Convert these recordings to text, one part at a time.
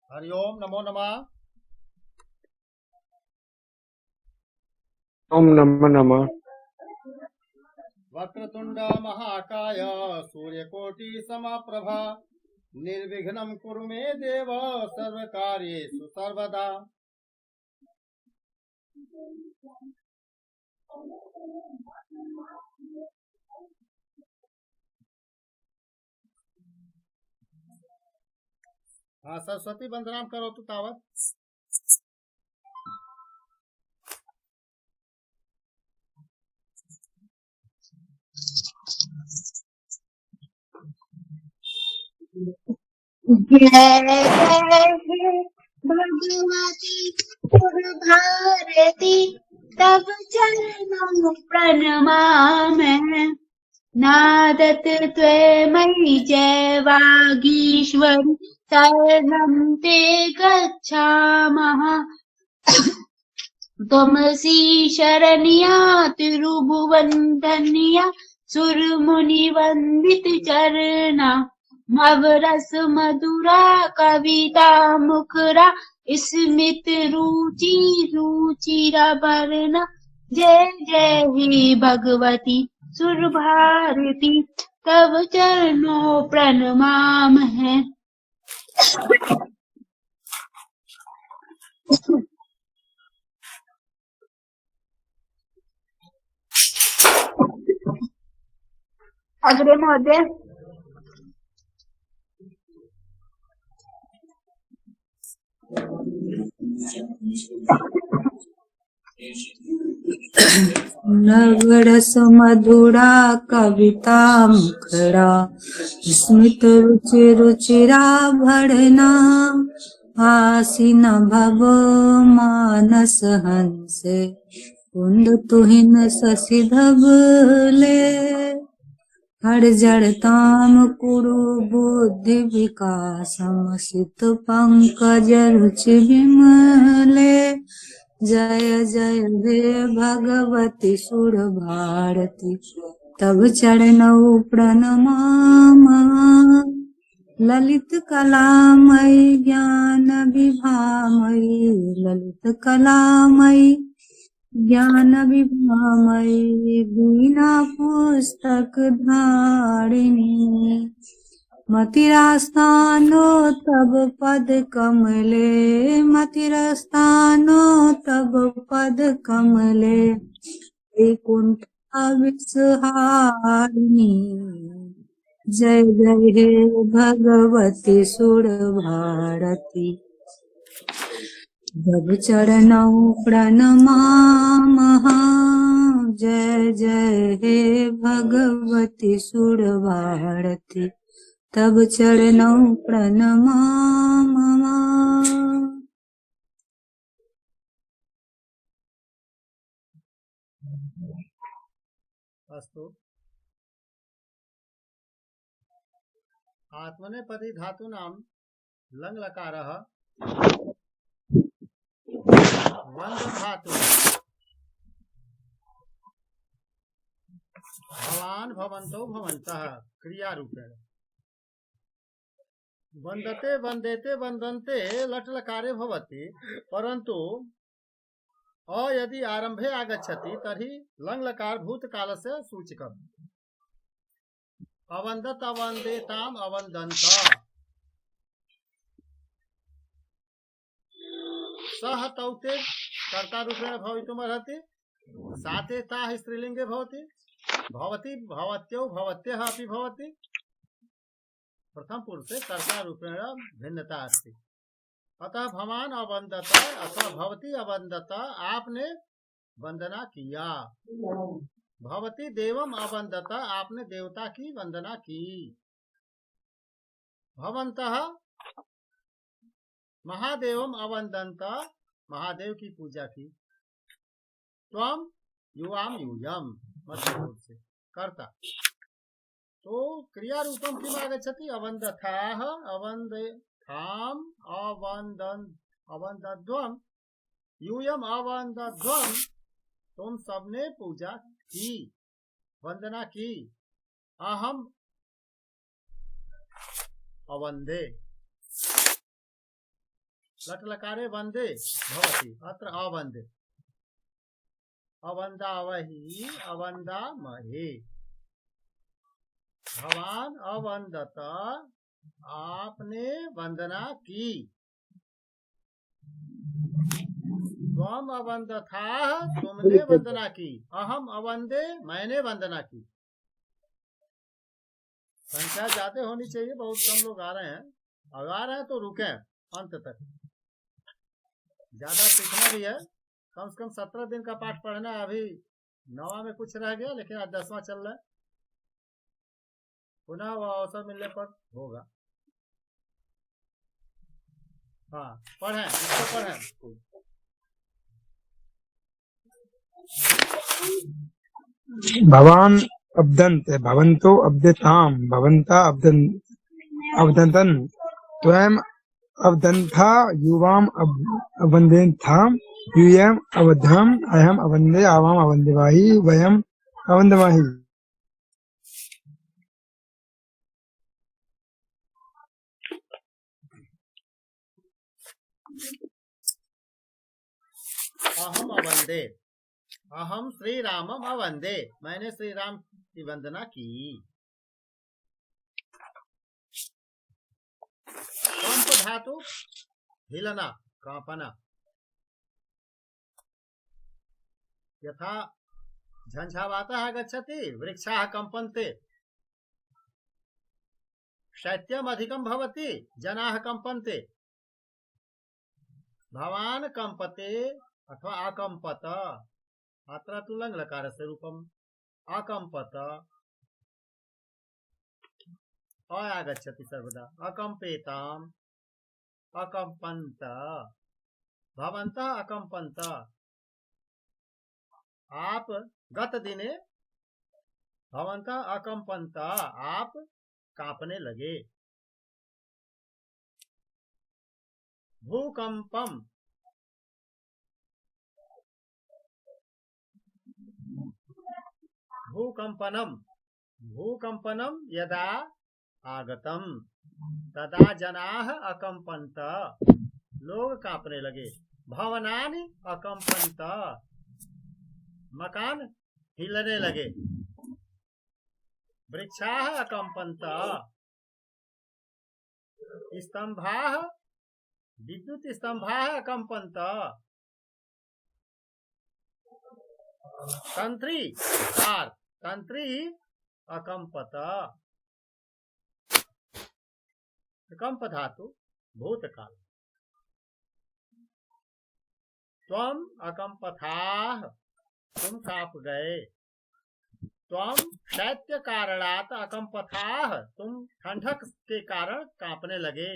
हरिओम नमो नमः। ओम नमः नमः। वक्रतुंड महाकाय सूर्यकोटि समप्रभ निर्विघ्नं कुरु मे देव सर्वकार्येषु सर्वदा। हाँ, सरस्वती वंदनाम करो तो तावत। जय जय भगवती भारती तब चरणों प्रणमाम नादत त्वमयि जय वागीश्वरी शरणं ते गच्छामः। त्वमसि शरण्या तिरुभुवनधन्या सुरमुनिवन्दित चरणा नवरस मधुरा कविता मुखरा स्मित रुचि रुचिरा वरना। जय जय हे भगवती सुर भारती तव चरणों प्रणमाम है। अग्रे महोदय। नवरस मधुरा कविता मुखरा स्मित रुचि रुचिरा भरना आसीन भव मानस हंसे कुंद तुहिन शशि धवले हर जड़ताम कुरु बुद्धि विकासम सित पंकज रुचि विमले। जय जय हे भगवती सुर भारती तब चरणौ प्रणमाम ललित कलामयी ज्ञान विभामयी ललित कलामयी ज्ञान विभामयी वीणा पुस्तक धारिणी मतिरास्थानो तब पद कमले मतिरास्थानो तब पद कमले वैकुंठ विसहारिणी। जय जय हे भगवती सुर भारती जब चरणौ प्रणमामः। जय जय हे भगवती सुर भारती तब चरणौ प्रणमामः। अस्तु। आत्मनेपदी धातूनां लङ् लकारः वन्द धातु भवान् भवन्तौ भवन्तः क्रिया रूपेण वन्दते वन्देते वन्दन्ते लट् लकारे भवति परन्तु अ यदि आरंभे आगच्छति तर्हि लङ् लकार भूतकालस्य सूचकम्। अवन्दत अवन्देताम् अवन्दन्त सः तौ ते कर्ता रूपेण भवितुमर्हति साते ताः स्त्रीलिङ्गे भवति भवति भवत्यौ भवत्यः अपि भवति प्रथम पुरुषे कर्ता रूपेण भिन्नता अस्ति। अतः भवान अवन्दत अथवा भवती अवन्दत आपने वंदना किया भवती देवम अवंदत, आपने देवता की वंदना की। भवन्तः महादेवम अवंदन्त, महादेव की पूजा की। त्वम युवाम यूयम, मध्य से कर्ता। तो क्रिया रूपम किम आगच्छति? अवंदथाः अवंदथाम अवंदध्वम यूयम अवंदध्वम, तुम सबने पूजा की, वंदना की। अहम अवंदे, लट लकारे वंदे भवति, अत्र अवंदे। अवंदावहि अवंदामहे, भवान अवंदत, आपने वंदना की। त्वम अवंदथाः, तुमने वंदना की। अहम अवंदे, मैंने वंदना की। संख्या ज्यादा होनी चाहिए, बहुत कम लोग आ रहे हैं। अब आ रहे हैं तो रुके अंत तक, ज्यादा सीखना भी है। कम से कम 17 दिन का पाठ पढ़ना है। अभी 9वां में कुछ रह गया, लेकिन आज 10वां चल रहा है। पुनः वह अवसर मिलने पर होगा। हाँ, पढ़ें, इसको पढ़ें। भवान अब्दन्ते, भवन्तो अब्देताम, भवन्ता अब्दन्तन, त्वम अवदन्था, युवाम अवन्देन्थाम, यूयम अवधम, अहम अवन्दे, आवाम अवन्देवाहि, वयम अवन्दवाहि। अहम अवंदे, अहम श्री रामम अवंदे, मैंने श्री राम की वंदना की। कंप धातु हिलना, कांपना। यथा झंझावातः गच्छति, वृक्षाः कंपन्ते। शैत्यम अधिकम भवति, जनाः कंपन्ते। भवान कंपते अथवा अकंपत, अत्र तु लङ् लकारस्य रूपम्। अकंपत, अ आगच्छति सर्वदा। अकम्पेताम्, अकम्पन्त, भवन्तः अकम्पन्त। आप गत दिने, भवन्तः अकम्पन्त, आप कांपने लगे। भूकंपम, भूकंपनम, भूकंपनम यदा आगतम, तदा जनाः अकंपन्त, लोग कांपने लगे। भवनानि अकंपन्त, मकान हिलने लगे। वृक्षाः अकंपन्त, स्तंभाः, विद्युत स्तंभाः अकंपन्त। तंत्री, तार, तंत्री अकंपत। कंप धातु भूतकाल। त्वम अकंपथाः, तुम कांप गए। त्वम शैत्य कारणात् अकंपथाः, तुम ठंडक के कारण कांपने लगे।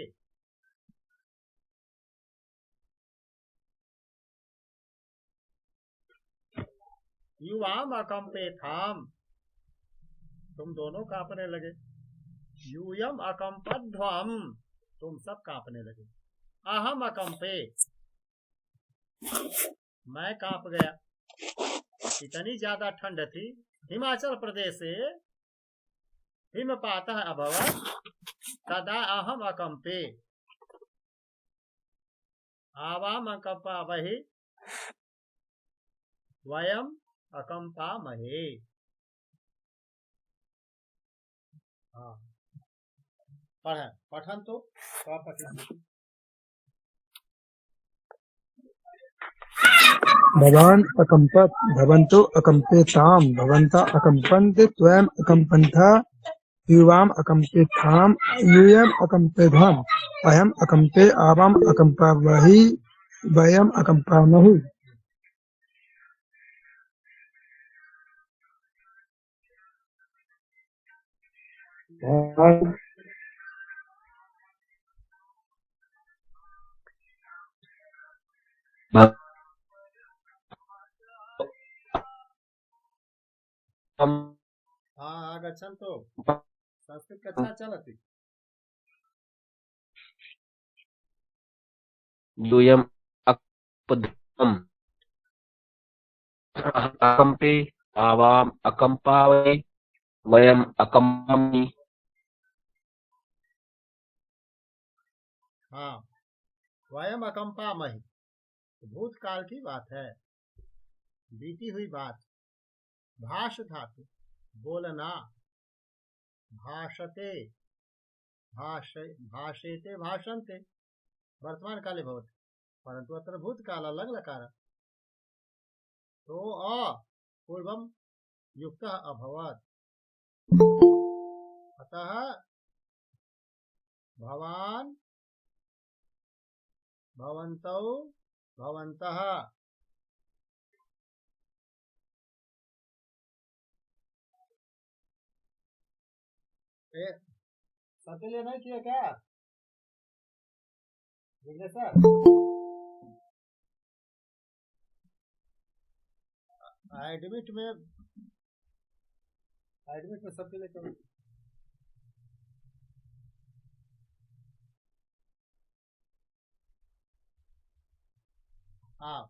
युवाम अकंपेथाम, तुम दोनों कांपने लगे। यूयम अकंपध्वम, तुम सब कांपने लगे। अहम अकंपे, मैं कांप गया। इतनी ज्यादा ठंड थी। हिमाचल प्रदेश से हिमपातः अभवत्, तदा अहम अकंपे। आवाम अकंपावहि, वयम अकंपामहे। हाँ, पठन तो भवान अकंपत, भवन्तो अकंपेताम, भवन्ता अकंपन्ते, त्वम अकंपन्था, युवाम अकंपेथाम, यूयम अकंपेध्वम, अहम अकंपे, आवाम अकंपावहि, वयम अकंपामहि। हाँ आगच्छन्तु संस्कृत कक्षा चलति दूयम् अक्पधम् अकम्पे आवाम् अकम्पावै वयम् अकम्पामि। हाँ वयम अकम्पामहि भूतकाल की बात है, बीती हुई बात। भाष धातु बोलना, भाषते भाषेते भाषन्ते वर्तमान काले भवति, परंतु अत्र भूतकाल अलग लकार तो पूर्वम युक्त अभवत्, अतः भवान भवन्तौ भवन्तः सत्य नहीं किया क्या सर? एडमिट में सत्य लेकर हाँ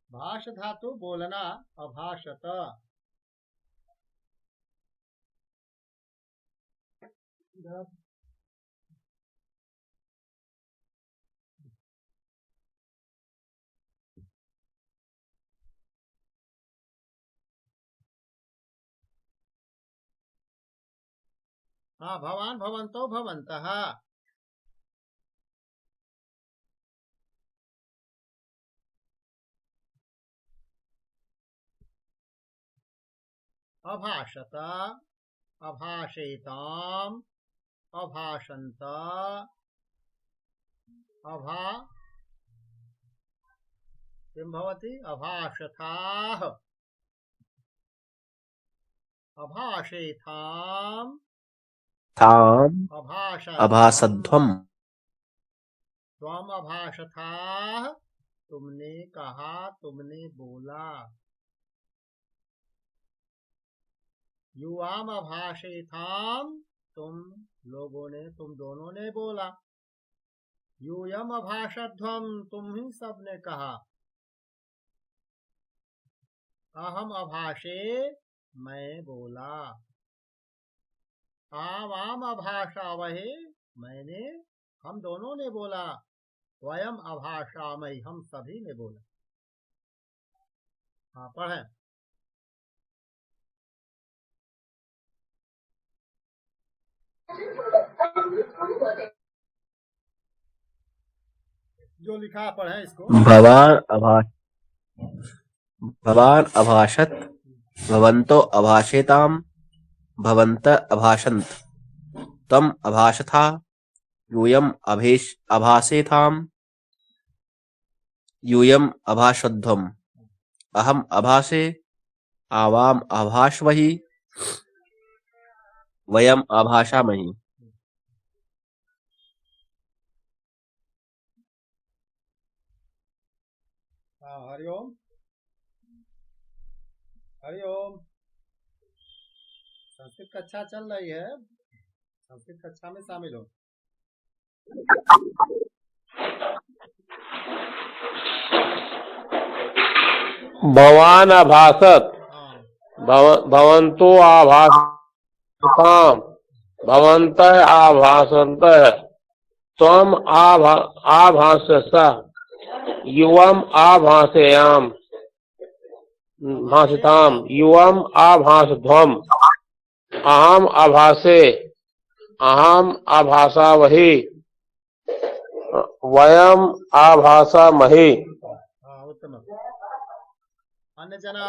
भाष धातु बोलना, अभाषत हाँ भवान भवन्तौ भवन्तः अभाषत अभाषेताम् अभाषन्त अभा किं भवति अभाषथाः अभाषेथाम् ताम् अभाषध्वम् अभासध्वम् त्वम् अभाषथाः तुमने कहा, तुमने बोला। युवाम अभाषेथाम तुम लोगों ने, तुम दोनों ने बोला। यूयम अभाषध्वम तुम ही सब ने कहा। अहम अभाषे मैं बोला। आवाम अभाषावहे मैंने, हम दोनों ने बोला। वयम अभाषामहि हम सभी ने बोला। हाँ पढ़ें। जो लिखा पढ़ें इसको। भवान अभाषत भवन्तो अभाषेताम् भवन्त अभाषन्त तम अभाषथा यूयम् अभाषेथाम् यूयम् अभाषध्वम् अहम् अभाषे आवाम् अभाषवहि वयम् अभाषामहि। हरिओम हरिओम। संस्कृत कक्षा चल रही है, संस्कृत कक्षा में शामिल हो। भवान अभासत भवन्तो आभासताम् भवन्तः आभासन्तः त्वम् आभासः युवम् आभासेयाम् भाषिताम् युवम् आभासध्वम् अहम् आभासे अहम् आभासावहि वयम् आभासामहि। उत्तम। अन्य जना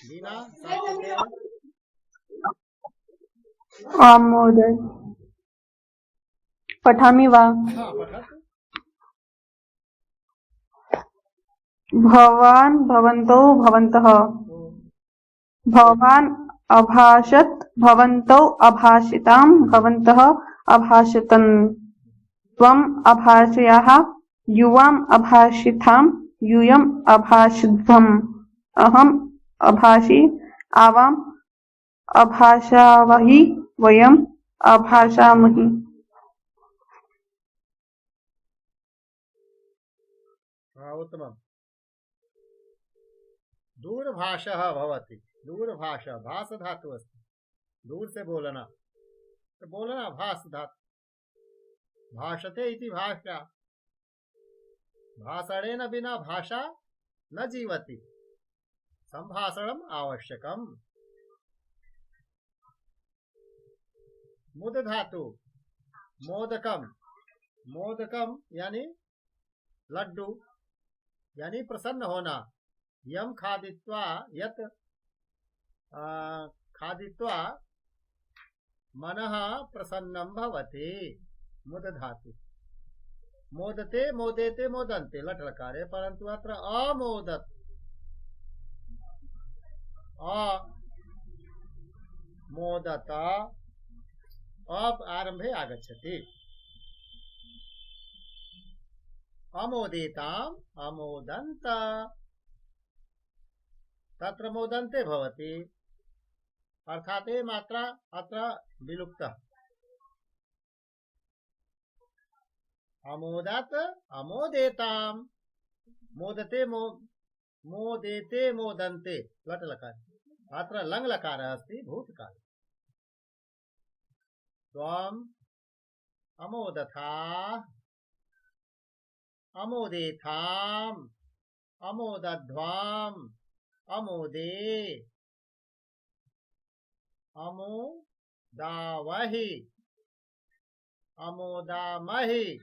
लीना सार्थकेन। आं महोदय पठामि वा? हाँ पठतु। भवान् भवन्तौ भवन्तः भवान् अभाषत भवन्तौ अभाषितां भवन्तः अभाषतन् त्वम् अभाषयाः युवाम् अभाषितां यूयम् अभाषध्वम् अहम् अभाषी आवाम् अभाषावहि वयम् अभाषामहि। उत्तमम्। दूरभाषः भवति। दूरभाषा भाष धातु अस्ति। दूर से बोलना, तो बोलना भाष धातु। भाषते इति भाषा। भाषणेन बिना भाषा न जीवति। संभाषणम् आवश्यकम्। मुद धातु मोदकम। मोदकम यानी लड्डू, यानी प्रसन्न होना। यम खादित्वा यत खादित्वा मनः प्रसन्नं भवति। मुद धातु। मोदते मोदेते मोदन्ते लट लकारे, परंतु अत्र अमोदत अमोदता अब आरंभे आगच्छति। अमोदिताम् अमोदन्त तत्र मोदन्ते भवति, अर्थात ये मात्रा अत्र विलुप्त। अमोदत अमोदेताम् मोदते मोदेते मोदन्ते लट लकार, अत्र लंग लकार अस्ति भूतकाल। त्वम् अमोदथा अमोदेथाम् अमोदध्वाम् अमोदे अमोदावहि अमोदामहि।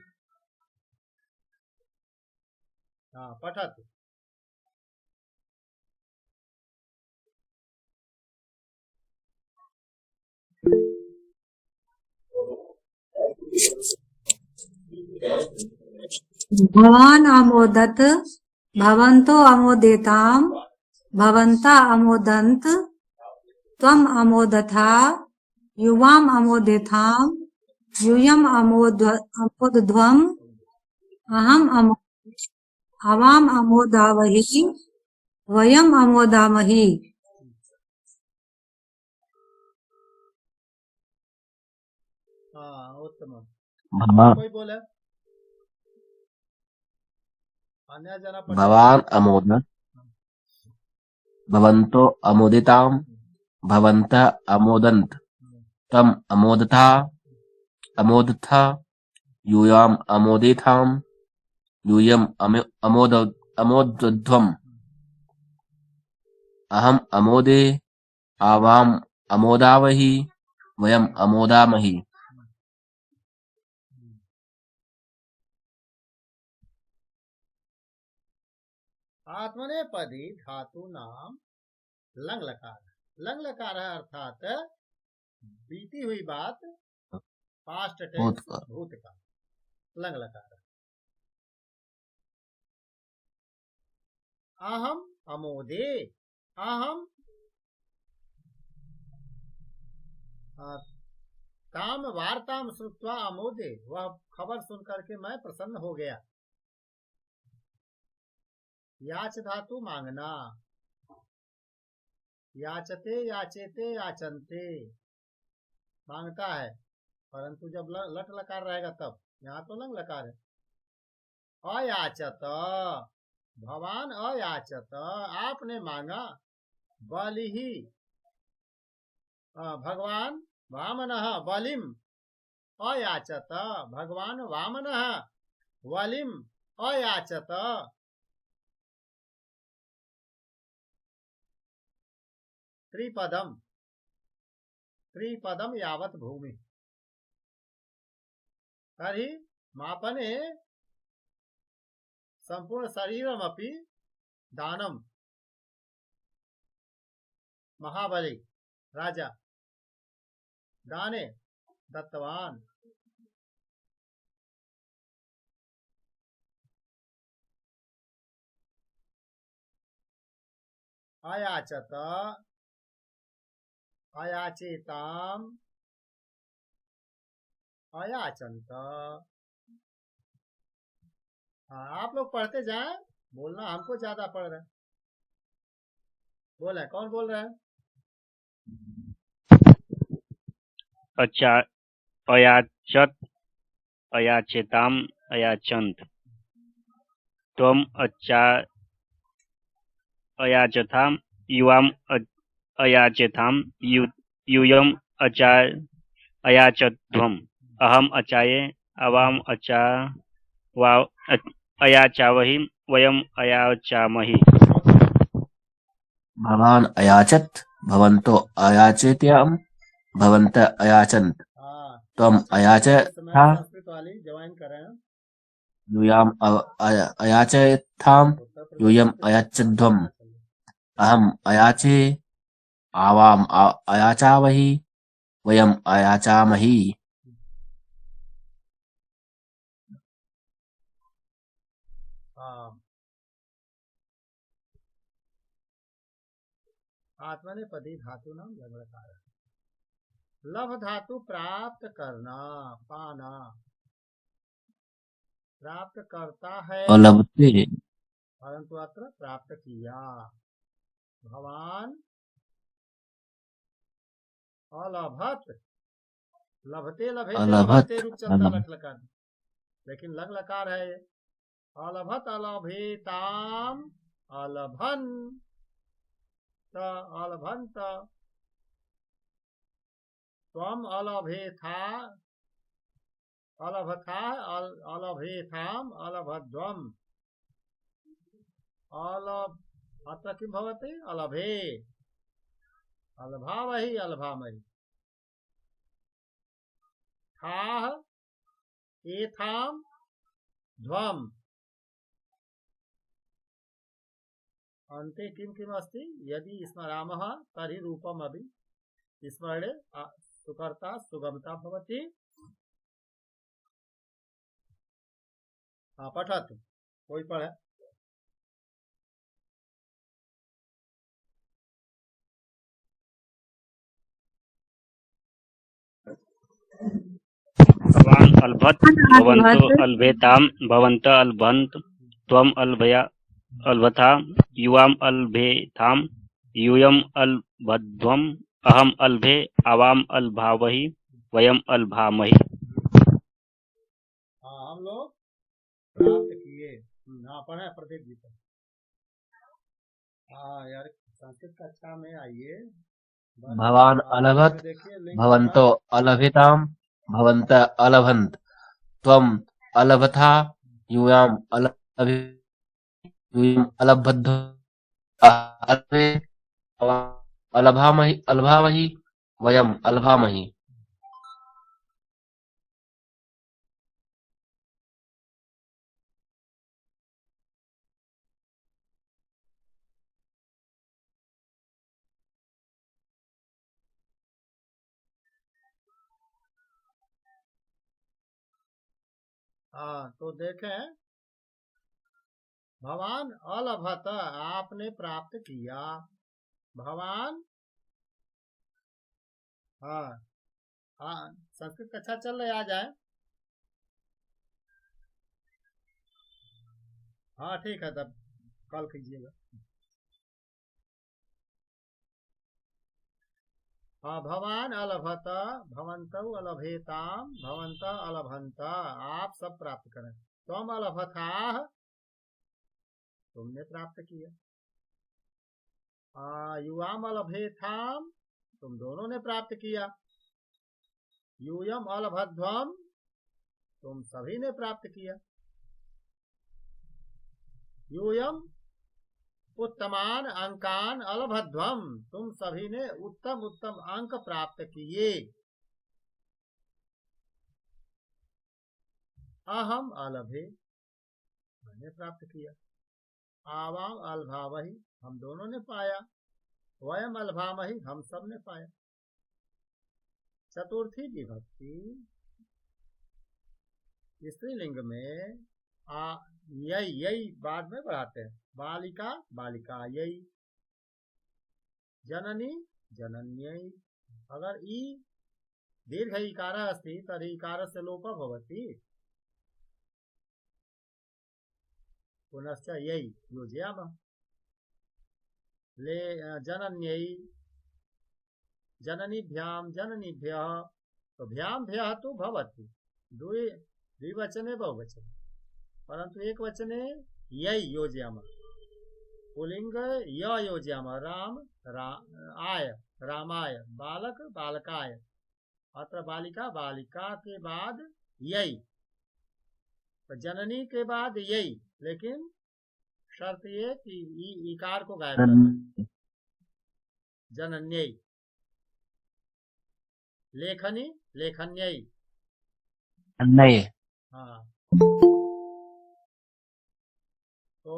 पठतु। भवान् अमोदत भवन्तो अमोदेताम् भवन्ता अमोदन्त त्वम् अमोदथा युवाम् अमोदेथाम् यूयम् अमोदध्वम् आवाम् अमोदावहि वयम् अमोदामहि। उत्तम। भवा- कोई बोले अन्य जना भवान् अमोदत् भवन्तो अमोदिताम् भवन्तः अमोदन्त तम् अमोदथा अमोदथा यूयाम् अमोदेथाम् यूयम् अमोदध्वम् अहम् अमोदे आवाम् अमोदावहि वयम् अमोदामहि। आत्मनेपदी धातु नाम लंग लकार। लंग लकार अर्थात बीती हुई बात, पास्ट टेंस भूतकाल। भूतकाल। लंग लकार। अहम अमोदे। अहम ताम वार्ताम श्रुत्वा अमोदे, वह खबर सुनकर के मैं प्रसन्न हो गया। याच धातु मांगना। याचते याचेते याचनते मांगता है, परंतु जब लट लकार रहेगा तब। यहाँ तो लंग लकार है। अयाचत भवान अयाचत आपने मांगा। बलिहि भगवान वामनः बलिम अयाचत भगवान वामनः बलिम अयाचत। त्रिपदम त्रिपदम यावत भूमि। तर्हि मापने संपूर्ण शरीरमपि दानम। महाबली राजा दाने दत्तवान। अयाचत अयाचेताम अयाचंत। हाँ, आप लोग पढ़ते जाएं, बोलना हमको ज्यादा पड़ रहा है। बोले कौन बोल रहा है? अच्छा अयाचत अयाचेताम अयाचंत त्वम अच्छा अयाचथाम युवाम अयाचेताम यूयम अच्छा अयाचध्वम अहम अचाये अवाम अच्छा वा अयाचावहि वयम अयाचामहि। भवान अयाचत भवन्तो अयाचेत्याम भवन्त अयाचन्त हाँ, त्वम अयाचथा संस्कृत वाली ज्वाइन करें। यूयाम अयाचथाम यूयम अयाचध्वम अहम अयाचे आवाम अयाचावहि वयम अयाचामहि। हाँ, आत्मनेपदी धातु नाम लंगड़कार। लभ धातु प्राप्त करना, पाना। प्राप्त करता है अलभते परंतु अत्र प्राप्त किया। भवान अलभत, लभते लभेते अलभत लभते रूप चलता लट लकार, लेकिन लग लकार है ये। अलभत अलभेताम अलभन अलभंत त्वम अलभेथा अलभथा अलभेथाम अलभध्वम अलभ अत्र किं भवति? अलभे अलभावहि अलभामहि। थाः एथाम ध्वम अन्ते किं किम् अस्ति? यदि स्मरामः तर्हि रूपमपि स्मरणे सुकर्ता सुगमता भवति। हाँ, पठतु, कोई पढ़े। भवान अलभत भवन्तो अलभेताम भवन्त अलभन्त त्वम अलभया अलभथा युवाम अलभेथाम यूयम अलभध्वम अहम अलभे आवाम अलभावहि वयम अलभामहि। हाँ, हम लोग प्राप्त किए। हाँ, पढ़े प्रदीप जी को। हाँ यार, संस्कृत कक्षा में आइए। भवान अलभत भवन्तो अलभेताम भवन्त अलभन्त त्वम अलभथा यूयाम यूयम अलभध्व अलभे अलभामहि वयम अलभामहि। हाँ, तो देखें, भवान अलभत आपने प्राप्त किया। भवान, हाँ हाँ, संस्कृत कक्षा चल रही, आ जाए। हाँ ठीक है, तब कल कीजिएगा। हाँ, भवान अलभत भवन्तौ अलभेताम भवन्त अलभन्त, आप सब प्राप्त करें। त्वम अलभथाः, तुमने प्राप्त किया। युवाम अलभेथाम, तुम दोनों ने प्राप्त किया। यूयम अलभध्वम, तुम सभी ने प्राप्त किया। यूयम उत्तमान अंकान अलभध्वम, तुम सभी ने उत्तम उत्तम अंक प्राप्त किए। अहम अलभे, मैंने प्राप्त किया। आवाम अलभावहि, हम दोनों ने पाया। वयम अलभामहि, हम सब ने पाया। चतुर्थी विभक्ति स्त्रीलिंग में यही बाद में बढ़ाते हैं। बालिका बालिका यही, जननी जनन्यई, अगर ई दीर्घ इकारः अस्ति तर्हि इकारस्य लोपः भवति। पुनश्च यै योजयामः। ले जनन्यै जननीभ्यां जननीभ्यः, तो भ्याम भ्यः तो भवति द्विवचने बहुवचने, परंतु एक वचने यै योजयामः। पुल्लिंग य योजयामः। राम आय रामाय, बालक बालकाय, अत्र बालिका बालिका के बाद यै, तो जननी के बाद यै, लेकिन शर्त ये कि इकार को गायब करना। जनन्यै, लेखनी लेखन्यै। नहीं। हाँ, तो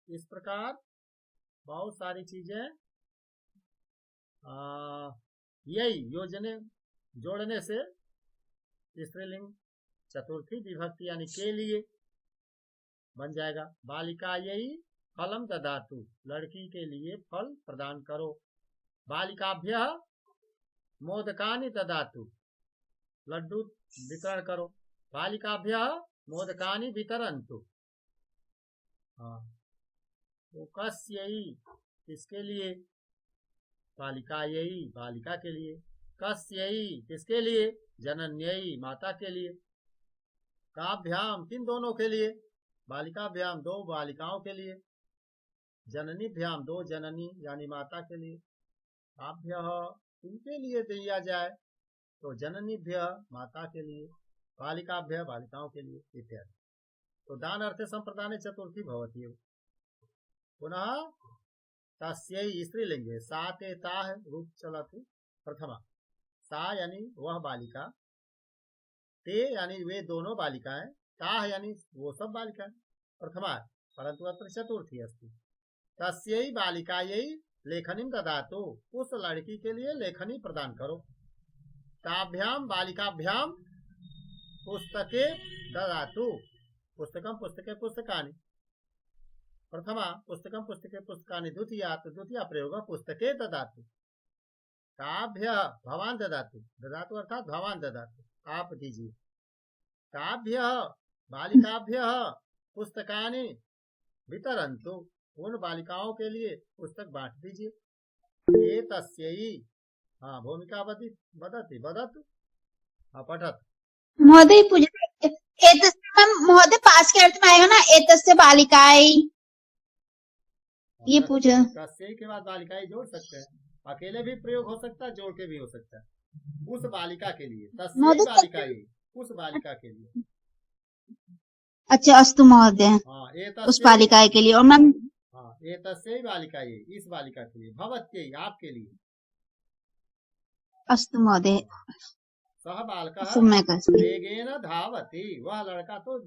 इस प्रकार बहुत सारी चीजें यही योजने जोड़ने से स्त्रीलिंग चतुर्थी विभक्ति यानी के लिए बन जाएगा। बालिका यही फलम ददातु, लड़की के लिए फल प्रदान करो। बालिकाभ्य मोदकानि ददातु, लड्डू वितरण करो। बालिकाभ्य मोदकानि वितरन्तु। हाँ, तो कस्यै किसके लिए? बालिकायै बालिका के लिए। कस्यै किसके लिए? जनन्यै माता के लिए। काभ्याम किन दोनों के लिए? बालिकाभ्याम दो बालिकाओं के लिए। जननीभ्याम दो जननी यानी माता के लिए। काभ्यः किनके लिए दिया जाए? तो जननीभ्य माता के लिए, बालिकाभ्य बालिकाओं के लिए इत्यादि। तो दान अर्थे संप्रदाने चतुर्थी भवति। पुनः तस्यै स्त्रीलिंगे सा ते ताः रूप चलति। प्रथमा सा यानी वह बालिका, ते यानी वे दोनों बालिकाएं, ताः यानी वो सब बालिकाएं प्रथमा, परंतु अत्र चतुर्थी अस्ति। तस्यै बालिकायै लेखनीं ददातु, उस लड़की के लिए लेखनी प्रदान करो। ताभ्याम बालिकाभ्याम पुस्तके ददातु, पुस्तकम पुस्तके पुस्तकानि। प्रथमा पुस्तकम पुस्तके पुस्तकानि, द्वितीया तो द्वितीय प्रयोग पुस्तके ददातु। ताभ्य भवान ददातु, ददातु अर्थात भवान ददातु, आप दीजिए। ताभ्य बालिकाभ्य पुस्तकानि वितरन्तु, उन बालिकाओं के लिए पुस्तक बांट दीजिए। एतस्यै हाँ भूमिका वदति वदतु। हाँ पठत। महोदय पूजा एतस्य महोदय पास के अर्थ में आएगा ना, एतस्य बालिकाए, ये पूजा। तस्यै के बाद बालिकाएं जोड़ सकते हैं, अकेले भी प्रयोग हो सकता है, जोड़ के भी हो सकता है। उस बालिका के लिए तस्यै बालिकाए, उस बालिका के लिए। अच्छा अस्तु महोदय। हाँ उस बालिका के लिए। और मैम हाँ एतस्यै बालिकायै, इस बालिका के लिए। भवत्यै आपके लिए। अस्तु महोदय। सह बालकः समय का वेगेन धावति, वह लड़का तो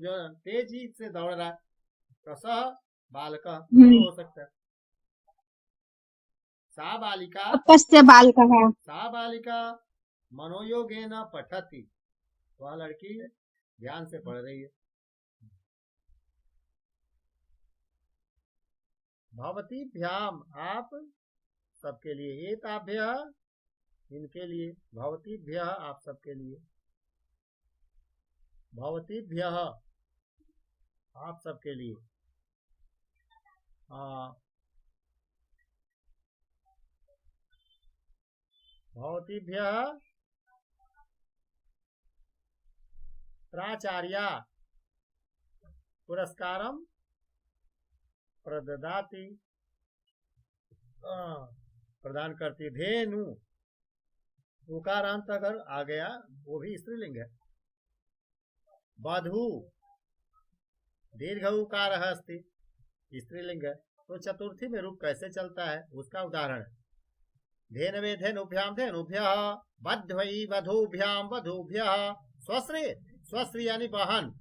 तेजी से दौड़ रहा है, तो सह बालकः हो सकता है। सा बालिका कस्य बालकः, सा बालिका मनोयोगेन पठति, वह लड़की ध्यान से पढ़ रही है। भवतीभ्याम आप सबके लिए। एताभ्य इनके लिए। भवतीभ्य आप सबके लिए। भवतीभ्य आप सबके लिए। भवतीभ्य प्राचार्या पुरस्कारम प्रददाति, प्रदान करती। धेनु उकारांत अगर आ गया वो भी स्त्रीलिंग है। बधू दीर्घ उकार अस्ति, स्त्रीलिंग है। तो चतुर्थी में रूप कैसे चलता है उसका उदाहरण है। धेनवे धेनुभ्याम धेनुभ्यः, बध्वै वधूभ्याम वधूभ्यः, स्वश्री स्वश्री यानी बहन।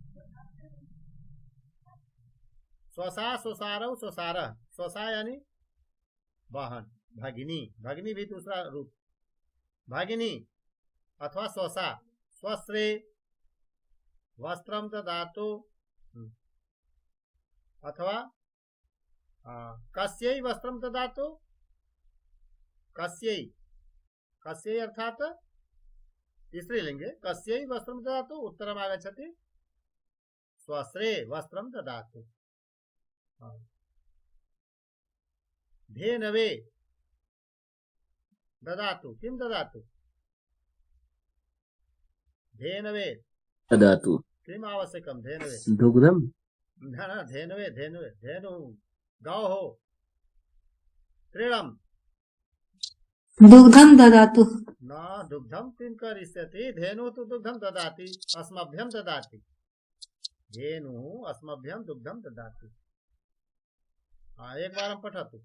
स्वसा स्वसारौ स्वसारः, स्वसा यानी बहन। भगिनी भगिनी भी दूसरा रूप। भगिनी अथवा स्वसा। स्वश्री वस्त्रम ददातु, अथवा कस्यै वस्त्रम ददातु, कस्यै कस्यै अर्थात स्त्रीलिंगे कस्यै वस्त्रं ददातु उत्तरम् आगच्छति स्वस्त्रे वस्त्रं ददातु। धेनवे ददातु किं ददातु धेनवे ददातु किम् आवश्यकं धेनवे दुग्धम न धेनवे धेनवे धेनु गौः क्रीडम् दुग्धं ददातु न दुग्धं किं करिष्यति धेनु तु दुग्धं ददाति अस्मभ्यं ददाति धेनु अस्मभ्यं दुग्धं ददाति। एक बारं पठतु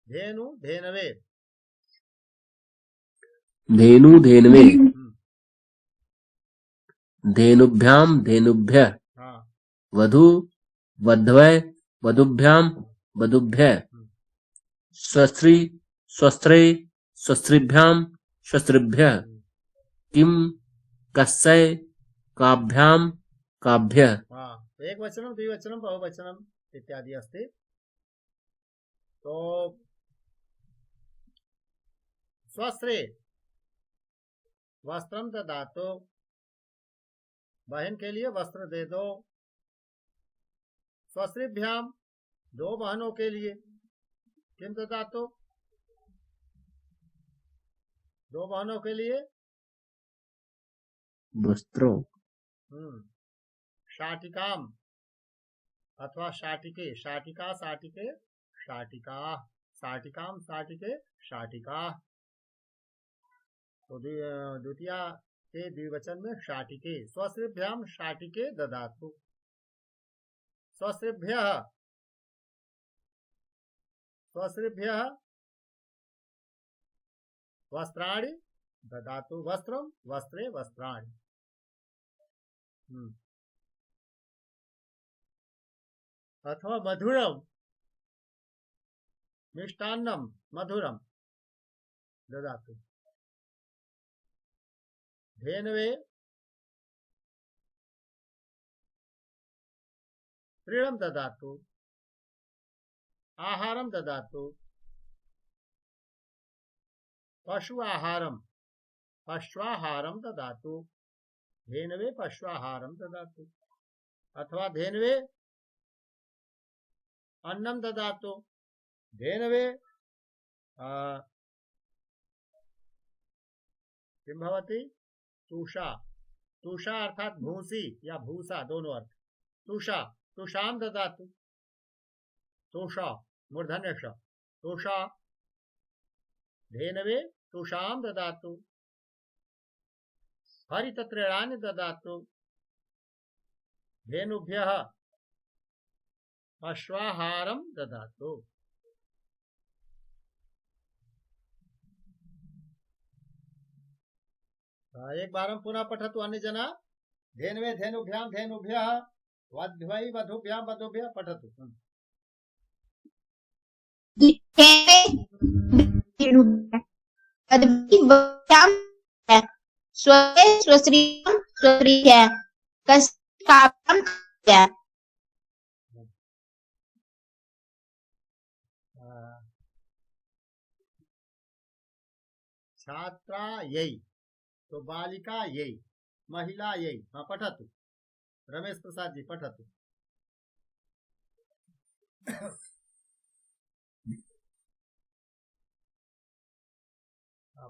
धेनु धेनवे धेनु धेनवे धेनुभ्यां धेनुभ्यः वधू वधवै वधुभ्यां वधुभ्यः स्वस्त्री स्वस्त्रे स्वस्त्रीभ्यां स्वस्त्रीभ्यः किं कस्यै काभ्यां काभ्यः। एक वचनं द्विवचनं बहुवचनम् इत्यादि अस्ति। तो स्वस्त्रे वस्त्रं ददातु बहन के लिए वस्त्र दे दो। स्वस्त्रीभ्यां दो बहनों के लिए किम ददातु दो बहनों के लिए वस्त्रों शाटिकाम अथवा शाटिके शाटिका शाटिके शाटिका शाटिकाम शाटिके शाटिका। तो द्वितीय के द्विवचन में शाटिके स्वस्त्रीभ्याम शाटिके ददातु स्वस्त्रीभ्यः स्वस्त्रीभ्यः वस्त्राणि ददातु वस्त्रं वस्त्रे वस्त्राणि। अथवा मधुरम मिष्टान्नम मधुरम ददातु धेनवे तृणं ददातु आहारं ददातु पशु आहारं पश्वाहारं ददातु धेनवे पश्वाहारं ददातु। अथवा धेनवे अन्नं ददातु धेनवे किं भवति तुषा तुषा अर्थात भूसी या भूसा दोनों अर्थ तुषा तुषां ददातु तुषा मूर्धन्य श तुषा धेनवे तुषां ददातु हरिततृणानि ददातु धेनुभ्यः अश्वाहारं ददातु। एक बारं पुनः पठतु अन्य जना धेनवे धेनुभ्यां धेनुभ्यः वध्वै वधुभ्यां वधुभ्यः पठतु। स्वस्त्रे स्वस्त्रीभ्यां स्वस्त्रीभ्यः कस्याभ्यां काभ्यः। छात्रा यही तो बालिका यही महिला यही पठतु रमेश प्रसाद जी पठतु।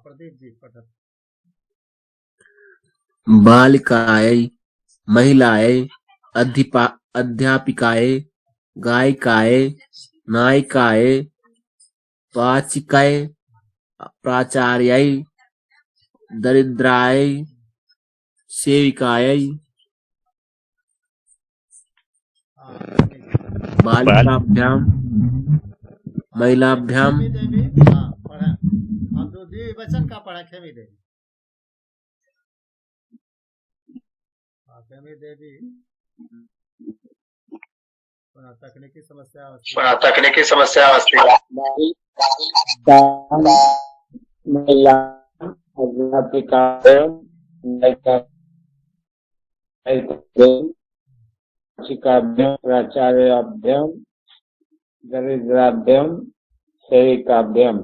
प्रदीप जी पठतु। बालिकायै महिलायै अध्यापिकायै गायिकायै नायिकायै पाचिकायै प्राचार्यै दरिद्रायै सेविकायै बालिकाभ्यां महिलाभ्यां हम तो द्विवचन का पढ़ा खेमी देवी खेमी देवी तकनीकी समस्या महिला अध्यापिका शिक्षिकाभ्यां प्राचार्याभ्यां दरिद्राभ्यां सेविकाभ्यां।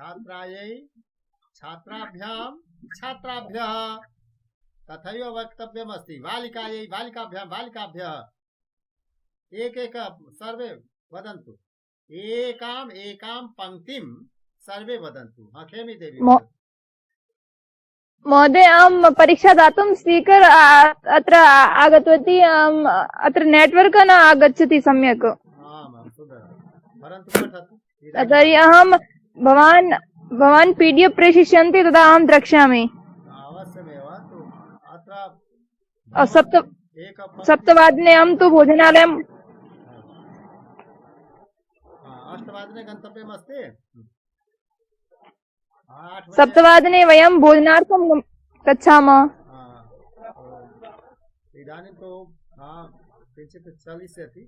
छात्रायै छात्राभ्यां छात्राभ्यः तथैव वक्तव्यमस्ति। बालिकायै बालिकाभ्यां बालिकाभ्यः एक सर्वे वदन्तु। एकाम् एकां पंक्तिं सर्वे वदन्तु। हाँ खेमी देवी महोदय अहं परीक्षा दातुं स्पीकर् अत्र आगतवती अत्र नेट्वर्क् न आगच्छति सम्यक्। परन्तु पठतु। तर्हि अहं भवान् PDF प्रेषयिष्यन्ति तदा अहं द्रक्ष्यामि। अवश्यमेव। अत्र सप्तवादने अहं तु भोजनालयं 8 गन्तव्यमस्ति। 8 सप्तवादने वयं भोजनार्थं गच्छामः। इदानीं तु किञ्चित् चलिष्यति।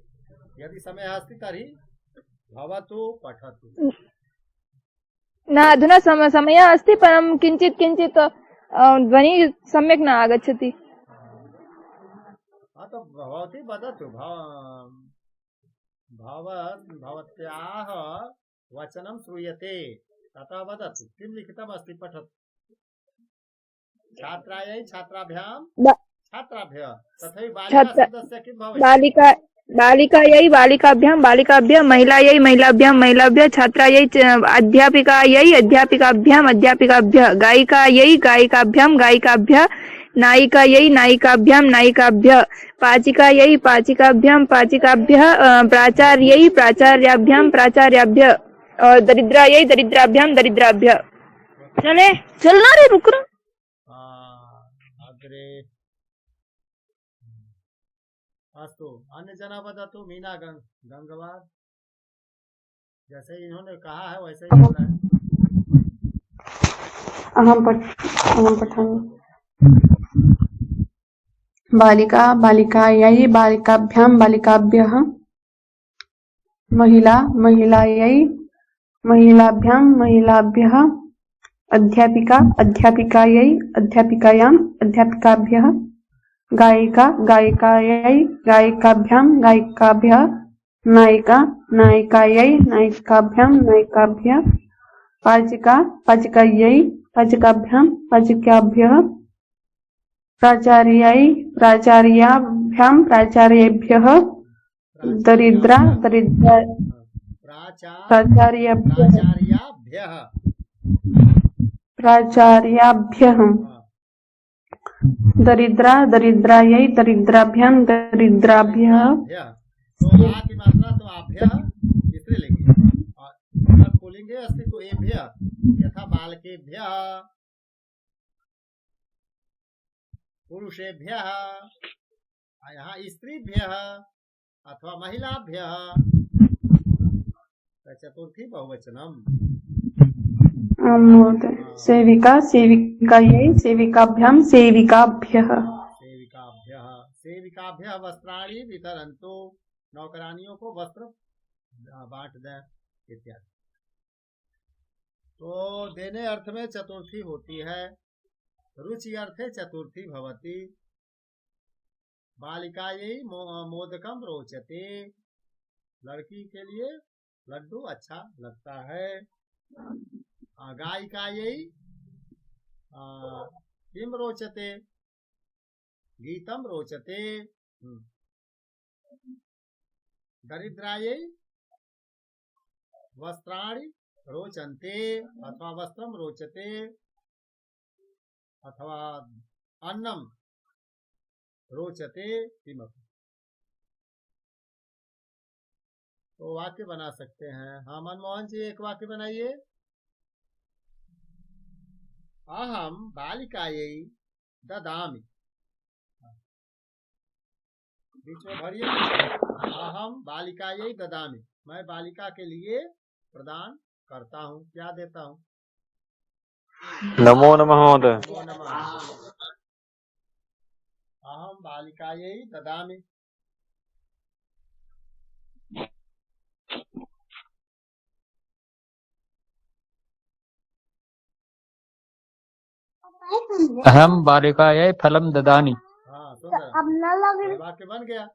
यदि समयः अस्ति तर्हि भवतु पठतु। न अधुना समयः अस्ति परं किञ्चित् ध्वनिः सम्यक् न आगच्छति। भवती वदतु। भवत्याः वचनं श्रूयते तथा वदतु। किं लिखितमस्ति पठतु। छात्रायै छात्राभ्यां छात्राभ्यः तथैव बालिकाशब्दस्य किं भवेत्? बालिकायै बालिकाभ्यां बालिकाभ्यः महिलायै महिलाभ्यां महिलाभ्यः छात्रायै अध्यापिकायै अध्यापिकाभ्यां अध्यापिकाभ्यः गायिकायै गायिकाभ्यां गायिकाभ्यः नायिकायै नायिकाभ्यां नायिकाभ्यः पाचिकायै पाचिकाभ्यां पाचिकाभ्यः प्राचार्यै प्राचार्याभ्यां प्राचार्याभ्यः और दरिद्रायै दरिद्राभ्यां दरिद्राभ्यः। चलना रे रुक रहा। अग्रे अस्तु। अन्य जना वदतु। मीना गंगवार जैसे इन्होंने कहा है वैसे ही बोला है। अहं पठामि। बालिका बालिकायै बालिकाभ्यां बालिकाभ्यः महिला महिलायै महिलाभ्यां महिलाभ्यः अध्यापिका अध्यापिकायै अध्यापिकायाम् अध्यापिकाभ्यः गायिका गायिकायै गायिकाभ्यां गायिकाभ्यः नायिका नायिकायै नायिकाभ्यां नायिकाभ्यः पाचिका पाचिकायै पाचिकाभ्यां पाचिकाभ्यः प्राचार्यायै प्राचार्याभ्यां प्राचार्येभ्यः दरिद्रा दरिद्रा प्राचार्याभ्यः प्राचार्याभ्यः दरिद्रा दरिद्रायै दरिद्राभ्यां दरिद्राभ्यः। तो आ की मात्रा तो आभ्यः स्त्रीलिंग और पुल्लिंगे अस्ति तो एभ्यः यथा बालकेभ्यः पुरुषेभ्यः यहाँ स्त्रीभ्यः अथवा महिलाभ्यः चतुर्थी बहुवचनम्। सेविका सेविकायै सेविकाभ्यां सेविकाभ्यः सेविकाभ्यः सेविकाभ्यः वस्त्राणि वितरन्तु। नौकरानियों को वस्त्र बांट दें इत्यादि। तो देने अर्थ में चतुर्थी होती है। रुचि अर्थे चतुर्थी भवति। बालिकायै मोदकम रोचते। लड़की के लिए लड्डू अच्छा लगता है। गायिकायै किम रोचते? गीतम रोचते। दरिद्रायै वस्त्राणि रोचन्ते अथवा वस्त्रम रोचते अथवा अन्नम रोचते किमपि। तो वाक्य बना सकते हैं। हाँ मनमोहन जी एक वाक्य बनाइए। अहम बालिकायै ददामि। बीच में भरिए। अहम बालिकायै ददामि। मैं बालिका के लिए प्रदान करता हूँ। क्या देता हूँ? नमो नमः महोदय। नमो नमः। अहम बालिकायै ददामि। अहम बालिकायै फलम ददामि। हाँ सुंदर। वाक्य बन गया।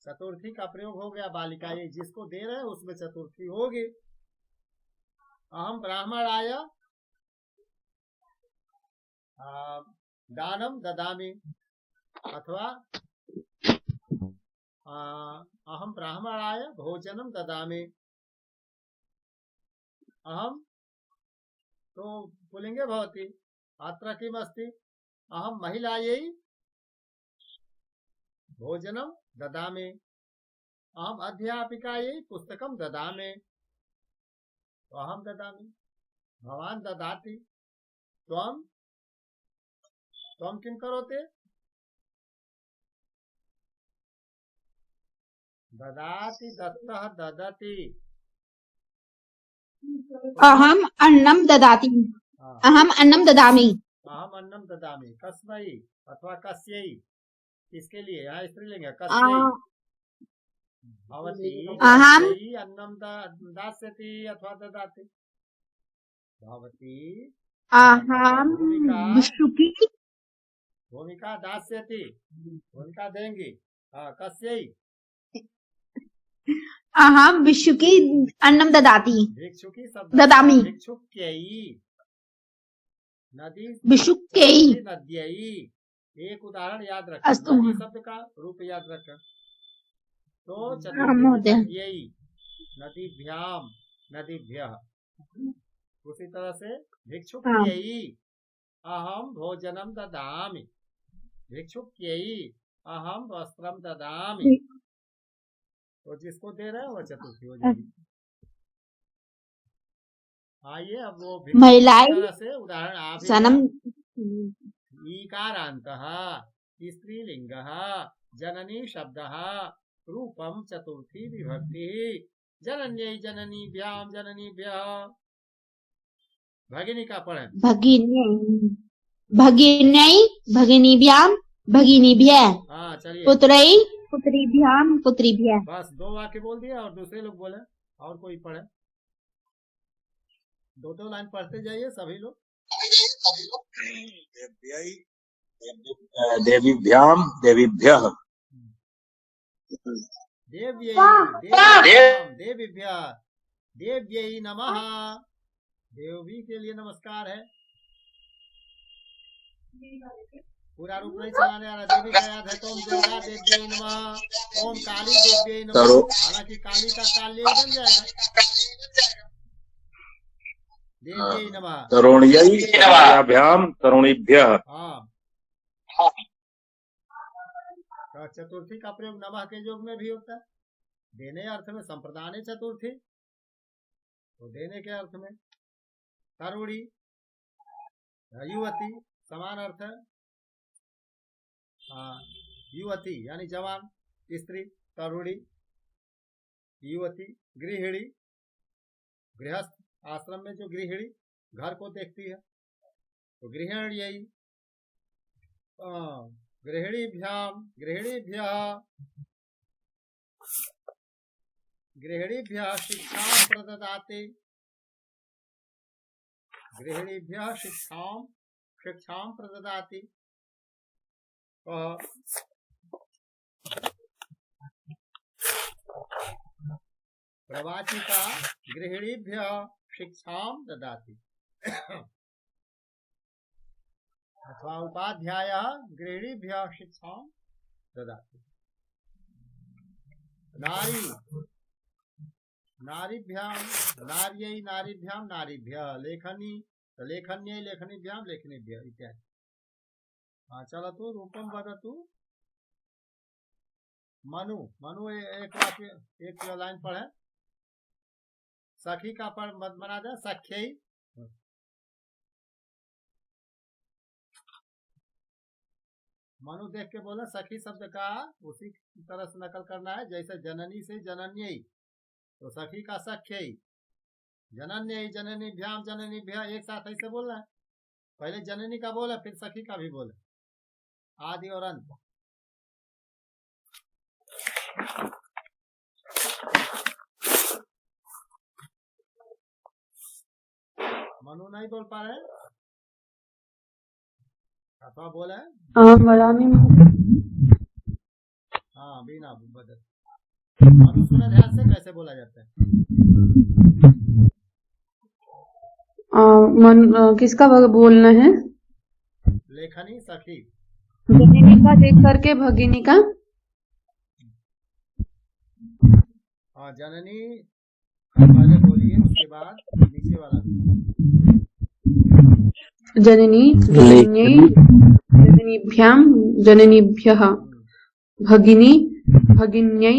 चतुर्थी का प्रयोग हो गया। बालिकायै जिसको दे रहे हैं उसमें चतुर्थी होगी। अहम ब्राह्मणाय दानम ददामि, अथवा अहम ब्राह्मणाय भोजनम ददामि। अहम तो पुल्लिंगे भवति, अत्र किम् अस्ति? अहम महिलायै भोजनम ददामि, अहम अध्यापिकायै पुस्तकं ददामि। तो अहम ददामि, भवान ददाति, त्वं किं करोति? ददाति, दत्तः, ददति। अहम अन्नम ददाति, अहम अन्नम ददामि। अहम अन्नम ददामि, कस्मै अथवा कस्यै, किसके लिए? यहाँ स्त्रीलिंग है, कस्यै। भवती अहम अन्नम दास्यति अथवा ददाति। भवती अहम विशुकी भूमिका दास्यति, भूमिका देंगी। कस्यै? अहम विशुकी अन्नम ददाति, भिक्षुकी शब्द ददामि। भिक्षुक्यै, नदी विशुक्यै। नद्यै। एक उदाहरण याद रखें, अस्तु। नदी शब्द का रूप याद रखें। तो महोदय। नद्यै, नदीभ्याम, नदीभ्यः। उसी तरह से भिक्षुक्यै अहम भोजनम ददामि, भिक्षुक्यै अहम वस्त्रम ददामि। तो जिसको दे रहे हैं वो चतुर्थी हो जाएगी। आइए अब वो महिलाएं से उदाहरण आप सनम ईकारान्तः स्त्रीलिंगः जननी शब्दः रूपम चतुर्थी विभक्ति जनन्यै जननीभ्याम जननीभ्यः। भगिनी का पढ़े। भगिन्यै भगिनीभ्याम भगिनीभ्यः। हाँ चलिए, पुत्रै पुत्रीभ्याम पुत्रीभ्यः। बस 2 वाक्य बोल दिया और दूसरे लोग बोले, और कोई पढ़े। 2 लाइन पढ़ते जाइए सभी लोग। देवीभ्याम देवीभ्यः। देव्यै देवीभ्याम देवीभ्यः, देव्यै नमः, देवी के लिए नमस्कार है। पूरा रूप नहीं चलाने आ रहा। देवी का याद है तो ओम दुर्गा देव्यै नमः, ओम काली देव्यै नमः। हालांकि काली का काल्य बन जाएगा। देव्यै नमः। तरुण्यै तरुण्याभ्याम तरुणीभ्यः। हाँ, तो चतुर्थी का प्रयोग नमः के योग में भी होता है। देने अर्थ में संप्रदाने चतुर्थी, तो देने के अर्थ में। तरुणी युवती समान अर्थ है। युवती यानी जवान स्त्री, तरुणी युवती। गृहिणी गृहस्थ, आश्रम में जो गृहिणी घर को देखती है तो गृहिण्यै। गृहिणीभ्याम गृहिणीभ्यः, गृहिणीभ्यः शिक्षां प्रददाति, गृहिणीभ्यः शिक्षां प्रददाति। प्रवाचिका गृहिणीभ्यः शिक्षां ददाति, अथवा उपाध्यायः गृहिणीभ्यः शिक्षां ददाति। नारी नारीभ्यां नार्यै नारीभ्यां नारीभ्यः, लेखनी तो लेखन्यै लेखनीभ्यां लेखनीभ्यः इत्यादि। चलतु रूपम वदतु। मनु मनु एक वाक्य एक लाइन पढ़े। सखी का पढ़ मत बना दे, सख्यै। मनु देख के बोला सखी शब्द का उसी तरह से नकल करना है जैसे जननी से जनन्यै, तो सखी का सख्यै। जनन्यै जननीभ्याम जननीभ्यः एक साथ ऐसे बोलना है। पहले जननी का बोला फिर सखी का भी बोला, आदि और अंत। मनु नहीं बोल पा रहे, अथवा बोले। हाँ बिना बदल। मनु सुना ध्यान से कैसे बोला जाता है। किसका बोलना है? लेखनी सखी। जनिनी का देख करके भगिनी का। हाँ, जननी पहले बोलिए, उसके बाद नीचे वाला भी। जननी जनन्यै जननीभ्यां जननीभ्यः, भगिनी भगिन्यै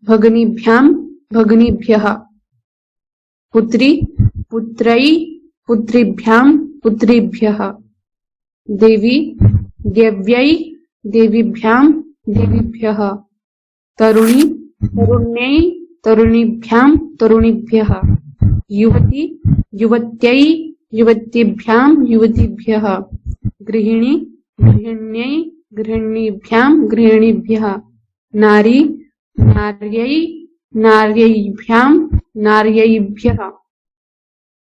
भगिनीभ्यां भगिनीभ्यः, पुत्री पुत्रै पुत्रीभ्यां पुत्रीभ्यः, देवी देव्यै देवीभ्यां देवीभ्यः, तरुणी तरुण्यै तरुणीभ्यां तरुणीभ्यः, युवती युवत्यै युवतीभ्यां युवतीभ्यः, गृहिणी गृहिण्यै गृहिणीभ्यां गृहिणीभ्यः, नारी नार्यै नार्यैभ्यां नार्यैभ्यः,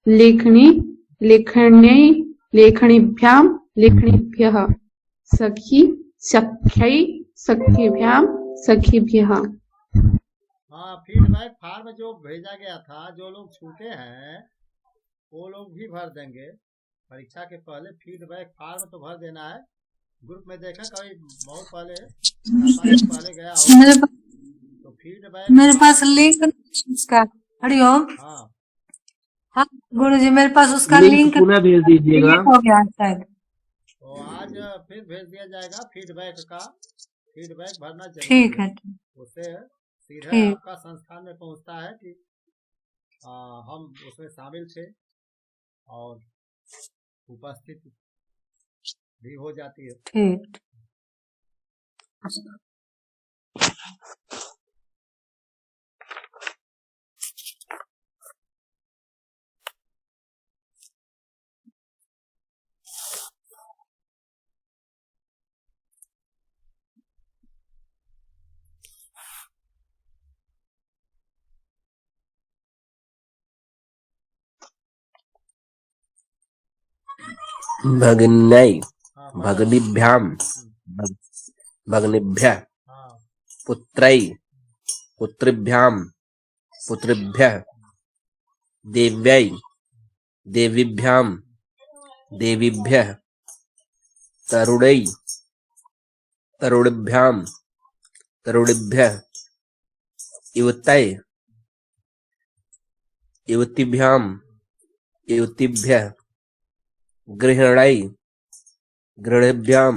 लेखनी लेखण्यै लेखणीभ्यां लेखणीभ्यः, सखी सख्यै सखीभ्यां सखीभ्यः। हाँ, फीडबैक फार्म जो भेजा गया था, जो लोग छूटे हैं वो लोग भी भर देंगे। परीक्षा के पहले फीडबैक फार्म तो भर देना है। ग्रुप में देखा कभी बहुत पहले गया हो मेरे पास तो फीडबैक लिंक उसका। हरिओम। हाँ, हाँ गुरुजी, मेरे पास उसका लिंक पुनः भेज दीजिएगा। हो गया शायद। तो आज फिर भेज दिया जाएगा फीडबैक का। फीडबैक भरना जरूरी ठीक है। है। उससे सीधे ठीक। आपका संस्थान में पहुंचता है कि हम उसमें शामिल थे और उपस्थित भी हो जाती है। ठीक। भगिन्यै हाँ, भगिनीभ्यां भगिनीभ्यः, हाँ, पुत्रै पुत्रीभ्यां पुत्रीभ्यः, देव्यै देवीभ्यां देवीभ्यः, तरुणै तरुणीभ्यां तरुणीभ्यः, युवत्यै युवतीभ्यां युवतीभ्यः, गृहिण्यै गृहिणीभ्यां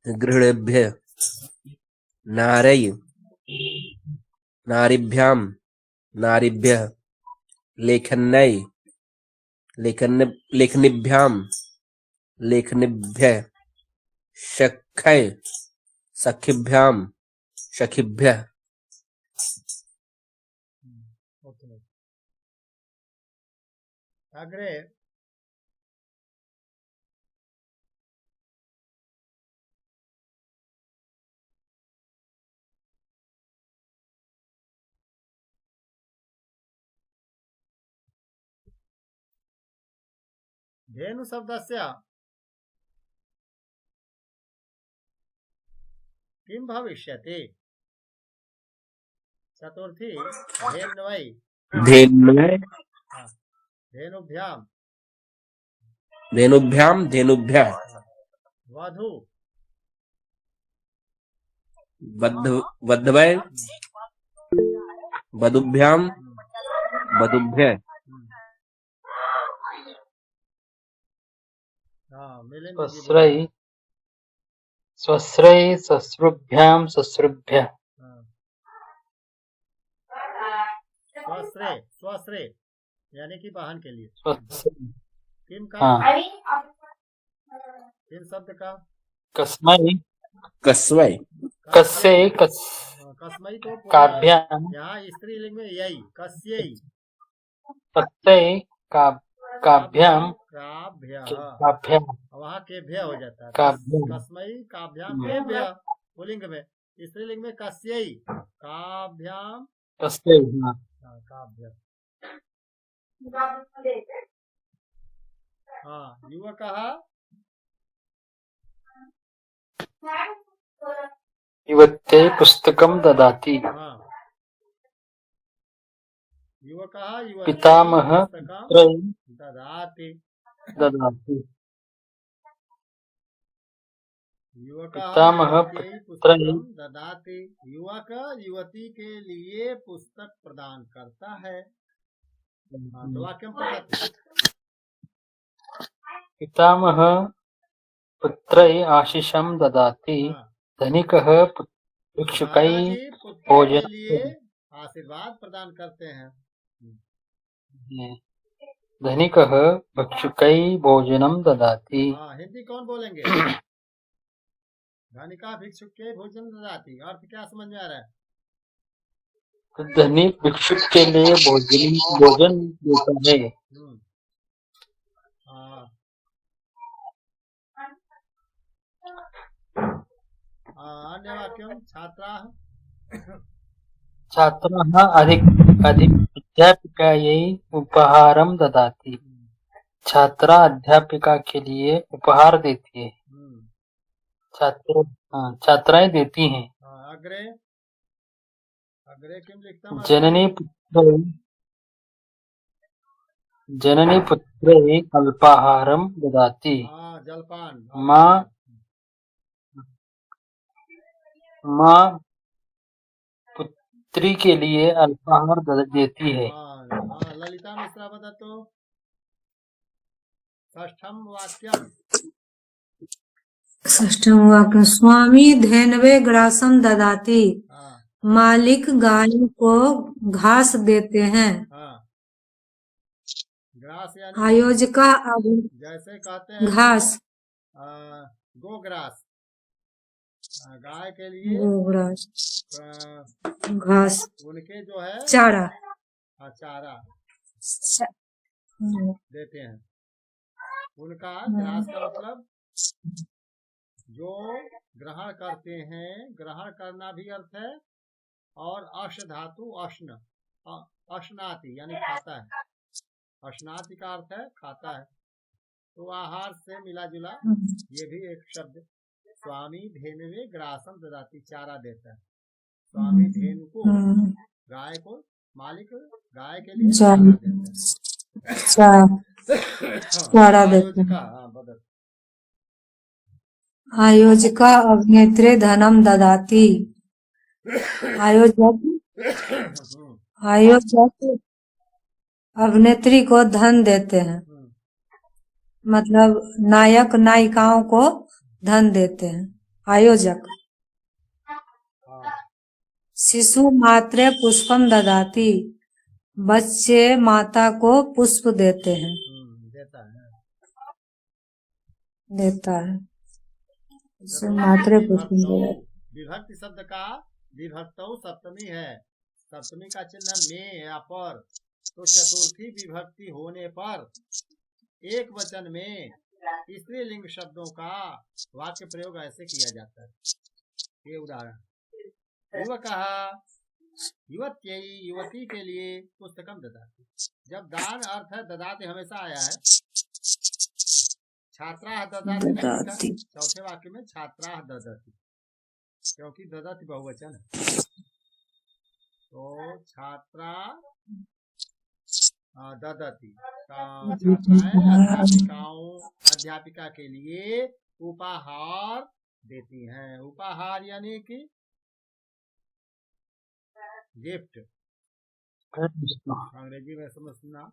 गृहिणीभ्यः, नार्यै नारीभ्यां नारीभ्यः, लेखन्यै लेखनीभ्यां लेखनीभ्यः, सख्यै सखीभ्यां सखीभ्यः। ओके। अग्रे धेनु शब्दस्य किं भविष्यति? चतुर्थी धेन्वै धेन्वै धेनुभ्यां धेनुभ्यां धेनुभ्यः, वधु वधवै वधुभ्यां वधुभ्यः, मिलिंद जी स्वस्रै स्वस्रै श्वश्रुभ्यां श्वश्रुभ्यः, स्वस्रे स्वस्रे यानी कि वाहन के लिए। किम का किम शब्द का कस्मै कस्मै कस्यै कस्मै तो काभ्यां यहाँ स्त्रीलिंग में यही कस्यै तत्तै काभ्यां काभ्यः वहाँ केभ्य हो जाता है। कस्मै काभ्यां केभ्य पुल्लिंग में, स्त्रीलिंग में कस्यै काभ्यां कस्यै काभ्य। हाँ, युवक युवत्यै पुस्तकं ददाति। हाँ, युवकः युवती पितामह पुस्तकं पुत्रैः ददाति। ददाति। युवकः पितामह युवत्यै पुत्रैः पुस्तकं ददाति। युवक युवती के लिए पुस्तक प्रदान करता है। हाँ, तो वाक्यम पठतु। पितामह पुत्रैः आशीषं ददाति। हाँ, धनिकः भिक्षुकैः दादाजी पुत्र के भोजनं लिए आशीर्वाद प्रदान करते हैं। धनिकः भिक्षुकैः भोजनं ददाति। हाँ, हिंदी कौन बोलेंगे? धनिका भिक्षुक के भोजन ददाती, अर्थ क्या समझ में आ रहा है? तो धनिक भिक्षुक के लिए भोजन देता है। हाँ, अन्य वाक्यम छात्राः छात्राः अध्यापिकायै उपहारं ददाति। छात्रा अध्यापिका के लिए उपहार देती है। छात्राएं देती हैं। अग्रे अग्रे किम लिखता? जननी पुत्रै अल्पाहारं ददाति। जलपान। माँ पुत्री के लिए अल्पाहार देती है। ललिता मिश्रा वदतु षष्ठम वाक्यम। षष्ठम वाक्य स्वामी धेनवे ग्रासम ददाति। मालिक गाय को घास देते हैं। ग्रास यानी आयोजका जैसे कहते हैं घास गोग्रास, गाय के लिए गोग्रास घास उनके जो है चारा चारा देते हैं। उनका ग्रास का मतलब जो ग्रहण करते हैं। ग्रहण करना भी अर्थ है, और अश धातु अश्न, अश्नाति यानी खाता है। अश्नाति का अर्थ है खाता है। तो आहार से मिला जुला ये भी एक शब्द। स्वामी धेनुवे ग्रासम ददाति, चारा देता है। स्वामी धेनु को, गाय को, मालिक गाय के लिए चारा देता है। आयोजिका अभिनेत्री धनम ददाति। आयोजक अभिनेत्री को धन देते हैं, मतलब नायक नायिकाओं को धन देते हैं। आयोजक। शिशु मात्रे पुष्पम ददाति। बच्चे माता को पुष्प देते हैं, देता है। मात्रे पुष्पम ददाति। विभक्ति शब्द का विभक्तौ सप्तमी है। सप्तमी का चिन्ह में या पर। तो चतुर्थी विभक्ति होने पर एक वचन में स्त्रीलिंग शब्दों का वाक्य प्रयोग ऐसे किया जाता है। ये उदाहरण, युवकः युवत्यै युवती के लिए पुस्तकम ददाति। जब दान अर्थ है ददाति हमेशा आया है। छात्राः ददाति, चौथे वाक्य में छात्राः ददाति, क्योंकि ददाति बहुवचन है। तो छात्रा ददाति, अध्यापिका के लिए उपहार देती हैं। उपहार यानी कि गिफ्ट। अंग्रेजी में समझना,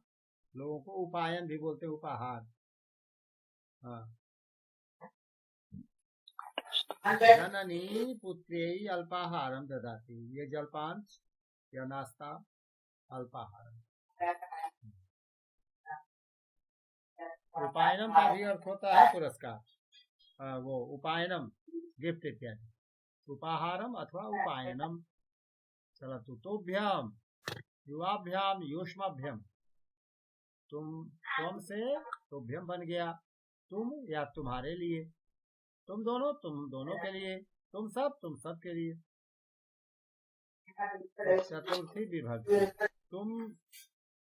लोगों को उपायन भी बोलते हैं, उपहार। जननी पुत्र्यै अल्पाहारम ददाति। ये जलपान या नाश्ता अल्पाहार। उपायनम का भी अर्थ होता है पुरस्कार। वो उपायनम गिफ्ट इत्यादि। उपाहारम अथवा उपायनम। चलतु तुभ्यम युवाभ्याम युष्माभ्यम। तुम से तुभ्यम बन गया तुम या तुम्हारे लिए। तुम दोनों के लिए। तुम सब के लिए। चतुर्थी विभक्ति।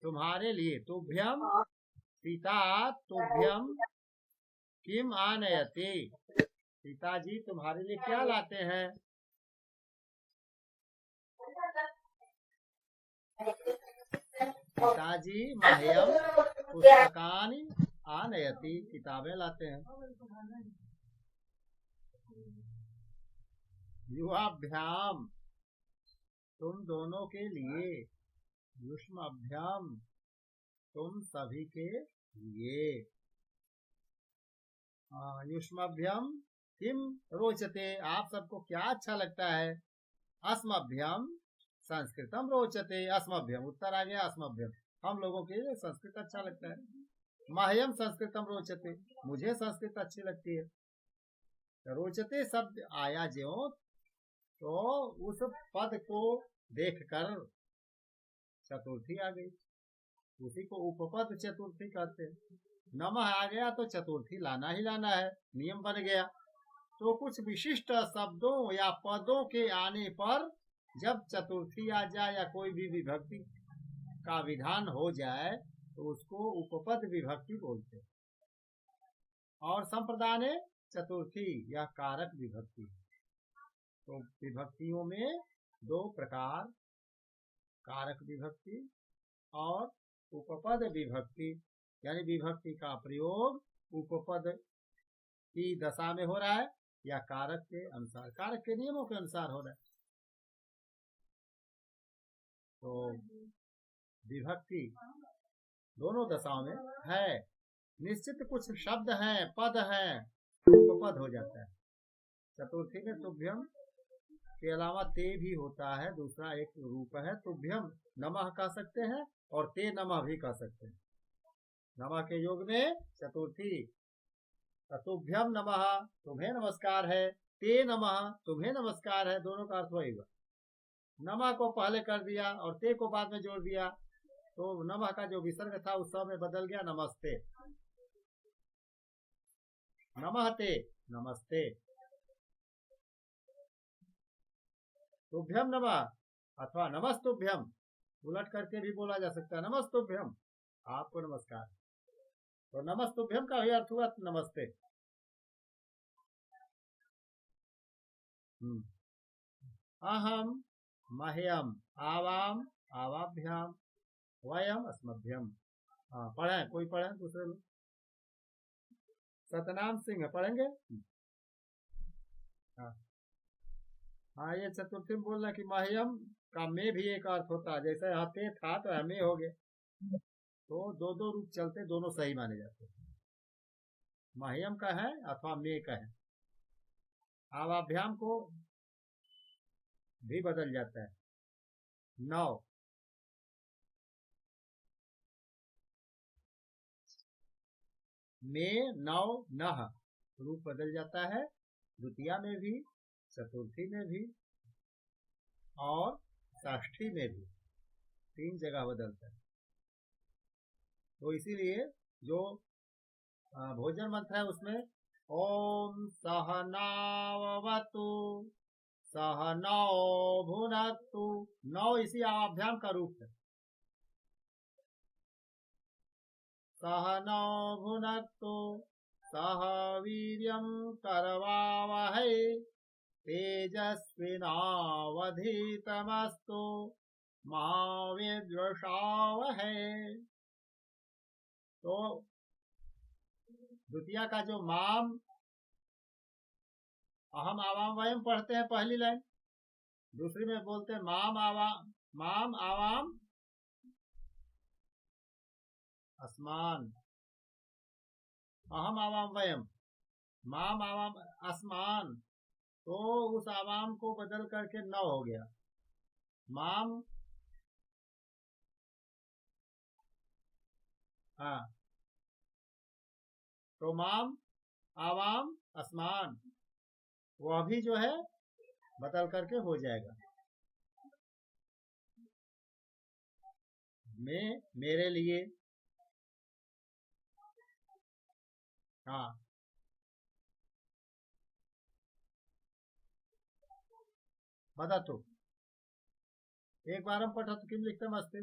तुम्हारे लिए। तुभ्यम पिता तुभ्यम किम आनयते। पिताजी तुम्हारे लिए क्या लाते हैं? पिताजी मह्यम पुस्तकानि आनयति, किताबें लाते हैं। युवाभ्याम, तुम दोनों के लिए, युष्माभ्याम, तुम सभी के लिए। युष्माभ्याम किम रोचते, आप सबको क्या अच्छा लगता है। अस्मभ्यम संस्कृतम रोचते, अस्मभ्यम उत्तर आ गया, अस्मभ्यम हम लोगों के लिए संस्कृत अच्छा लगता है। मह्यम संस्कृतम रोचते, मुझे संस्कृत अच्छी लगती है। रोचते शब्द आया ज्यों, तो उस पद को देखकर चतुर्थी आ गई, उसी को उपपद चतुर्थी कहते हैं। नमः आ गया तो चतुर्थी लाना ही लाना है, नियम बन गया। तो कुछ विशिष्ट शब्दों या पदों के आने पर जब चतुर्थी आ जाए या कोई भी विभक्ति का विधान हो जाए तो उसको उपपद विभक्ति बोलते हैं। और संप्रदाय चतुर्थी या कारक विभक्ति। तो विभक्तियों में दो प्रकार, कारक विभक्ति और उपपद विभक्ति, यानी विभक्ति का प्रयोग उपपद की दशा में हो रहा है या कारक के अनुसार, कारक के नियमों के अनुसार हो रहा है। तो विभक्ति दोनों दशाओं में है। निश्चित कुछ शब्द हैं, पद हैं, उपपद हो जाता है। चतुर्थी में तुभ्यम के अलावा ते भी होता है, दूसरा एक रूप है। तुभ्यम नमः कह सकते हैं और ते नमः भी कह सकते हैं। नमः के योग में चतुर्थी, तुभ्यम नमः तुम्हें नमस्कार है, ते नमः तुम्हें नमस्कार है, दोनों का अर्थ वही हुआ। नमः को पहले कर दिया और ते को बाद में जोड़ दिया, तो नमः का जो विसर्ग था उस समय बदल गया नमस्ते। नमस्ते नमस्ते। तुभ्यम नमः अथवा नमस्तुभ्यम उलट करके भी बोला जा सकता है, नमस्तुभ्यम आपको नमस्कार। तो नमस्तुभ्यम का भी अर्थ हुआ नमस्ते। अहम मह्यम आवाम आवाभ्याम वयम अस्मभ्यम। पढ़े, कोई पढ़े दूसरे लोग। सतनाम सिंह पढ़ेंगे। हाँ ये चतुर्थी में बोलना कि मह्यम का में भी एक अर्थ होता है, जैसे हते था तो हमें हो गए, तो दो दो रूप चलते, दोनों सही माने जाते हैं। मह्यम का है अथवा में का है। आवाभ्याम को भी बदल जाता है। नौ में नौ नह रूप बदल जाता है, द्वितीया में भी, चतुर्थी में भी और षष्ठी में भी, तीन जगह बदलता है। तो इसीलिए जो भोजन मंत्र है उसमें ओम सहनावतु सहनौ भुनक्तु, नौ इसी आवाभ्याम का रूप है। सहनौ भुनक्तु सह वीर्यं करवावहै तेजस्विनावधीतमस्तु मा विद्विषावहै। तो द्वितीया का जो माम अहम आवाम वयम पढ़ते हैं पहली लाइन, दूसरी में बोलते हैं माम आवाम अस्मान, अहम आवाम वयम, माम आवाम अस्मान। तो उस आवाम को बदल करके नौ हो गया। माम तो माम आवाम अस्मान, वह भी जो है बदल करके हो जाएगा। मैं मेरे लिए, बता तो एक बार हम पढ़ा तो किम लिखते मस्ते।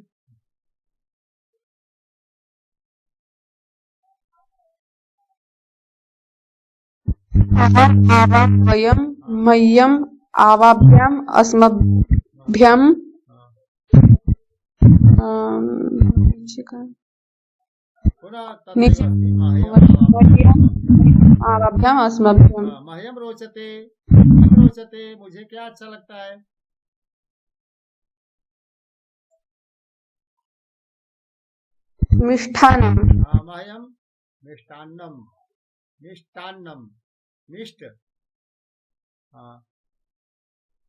अहम आवाम वयम मह्यम आवाभ्याम अस्मभ्यम नीचे का पुनः नीचे तथैव मह्यम आरभ्याम अस्मभ्यम मह्यम रोचते, किम रोचते, मुझे क्या अच्छा लगता है। मिष्ठान्नम मह्यम मिष्टान्नम, मिष्टान्नम मिष्ट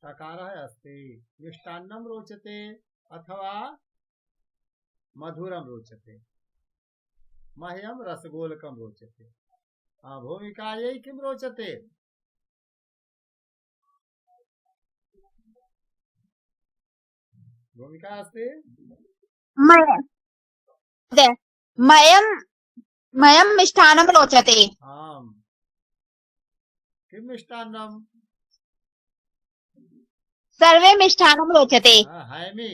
सकार है अस्ति। मिष्टान्नम रोचते अथवा मधुरम रोचते। मह्यम रसगोलकम रोचते। भूमिकायै किम रोचते। भूमिका अस्ति मयम मयम मिष्ठान्नम रोचते। आम किम मिष्टान्नम। सर्वे मिष्ठान्नम रोचते। हैमी,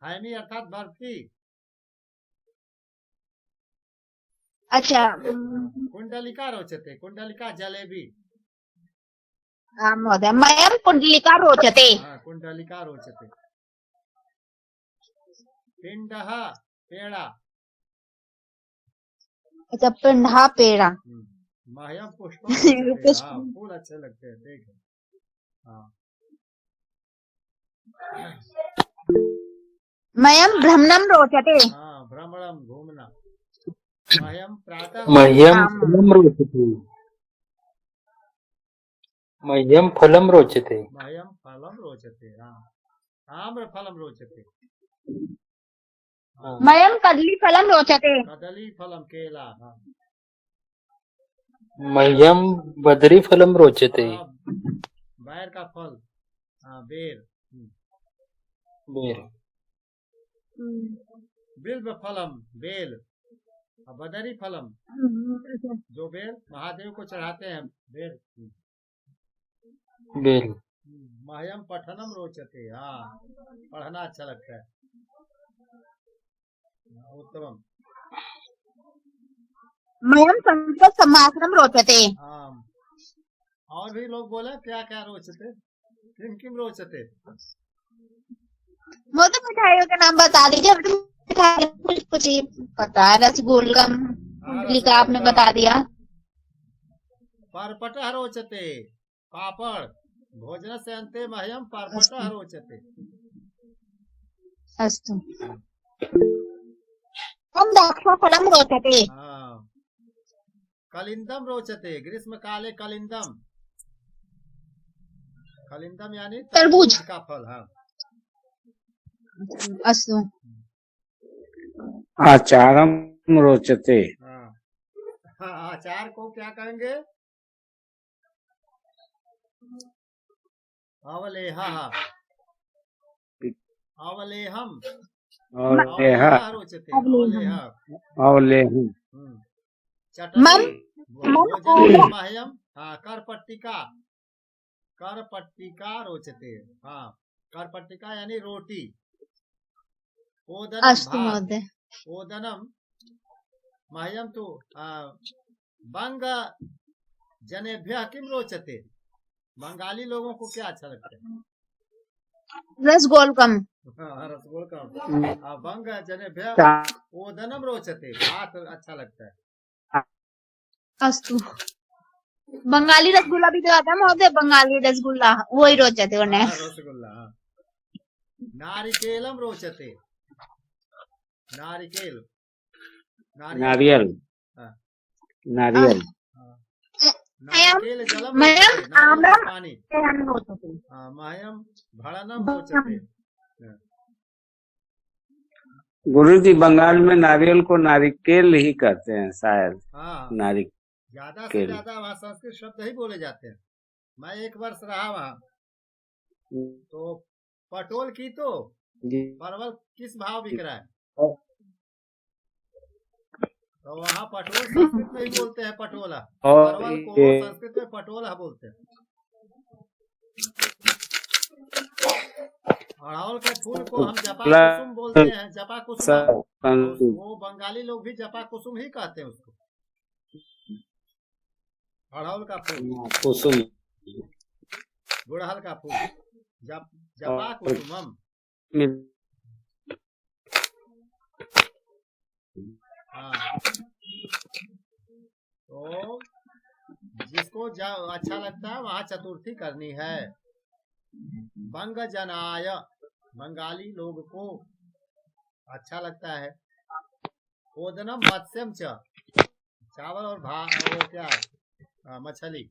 हैमी अर्थात बर्फी। अच्छा कुंडलिका रोचते, कुंडलिका जलेबी। महोदय मयम कुंडलिका रोचते। कुंडलिका रोचते। पिंडः पेड़ा। अच्छा पिंडा पेड़ा। मह्यम पुष्पम रोचते। फूल अच्छे लगते हैं देख। मयम भ्रमणम रोचते। भ्रमणम घूमना। मह्यम प्रातः मह्यम फलम रोचते। मह्यम फलम रोचते। मह्यम फलम रोचते। आम्र फलम रोचते। मयम कदली फलम रोचते। कदली फलम केला। मह्यम बदरी फलम रोचते। बैर का फल बेर। बेर। बिल्व फलम बेल। बदरी फलम जो बेल महादेव को चढ़ाते हैं बेल। बेल। मह्यम पठनम रोचते। पढ़ना अच्छा लगता है। उत्तम। मयम संस्कृत समासनम रोचते। और भी लोग बोले क्या क्या रोचते, किम किम रोचते। वो तो मिठाइयों के नाम बता दीजिए। मिठाई कुछ ही पता है। रसगुल्ला कुंडलिका आपने बता दिया। पर्पटः रोचते। पापड़। भोजन से अन्ते मह्यम पर्पटः रोचते। अस्तु। हम द्राक्षाफलम रोचते। कलिंदम रोचते। ग्रीष्म काले कलिंदम। कलिंदम यानी तरबूज का फल। अस्तु। आचारम रोचते। आचार को क्या कहेंगे। अवलेहा। अवलेहम। अवलेहा रोचते। अवलेहम। चटनी। भोजन मह्यम करपट्टिका। करपट्टिका रोचते। करपट्टिका यानी रोटी। ओदनम भात। ओदनम मह्यम तो बंग जनेभ्यः किम रोचते। बंगाली लोगों को क्या अच्छा लगता है। रसगोलकम। रसगोलकम। बंग जनेभ्यः ओदनम रोचते। भात अच्छा लगता है। अस्तु। बंगाली रसगुल्ला भी तो आता है महोदय। बंगाली रसगुल्ला वही रोचते उन्हें। रसगुल्ला। नारिकेलम रोचते। नारिकेल। नारियल। नारियल। नारिकेल जलम मयम रोचते। नारियल आम्रम का पानी। रोचते। मह्यम भड़नम रोचते। गुरुजी बंगाल में नारियल को नारिकेल ही कहते हैं शायद। ज्यादा से ज्यादा वहाँ संस्कृत शब्द ही बोले जाते हैं। मैं एक वर्ष रहा वहाँ, तो पटोल की तो परवल किस भाव बिक रहा है, तो वहाँ पटोल संस्कृत में ही बोलते हैं। पटोला परवल को संस्कृत में पटोला बोलते हैं। अड़हुल के फूल को हम जपा कुसुम बोलते हैं। जपा कुसुम, वो बंगाली लोग भी जपा कुसुम ही कहते हैं उसको। अड़हुल का फूल, कुसुम, गुड़हल का फूल, जपा कुसुमम। हाँ, तो जिसको अच्छा लगता है वहाँ चतुर्थी करनी है। बंग जनाय, बंगाली लोग को अच्छा लगता है। ओदनम मत्स्यम च, चावल और वो क्या मछली।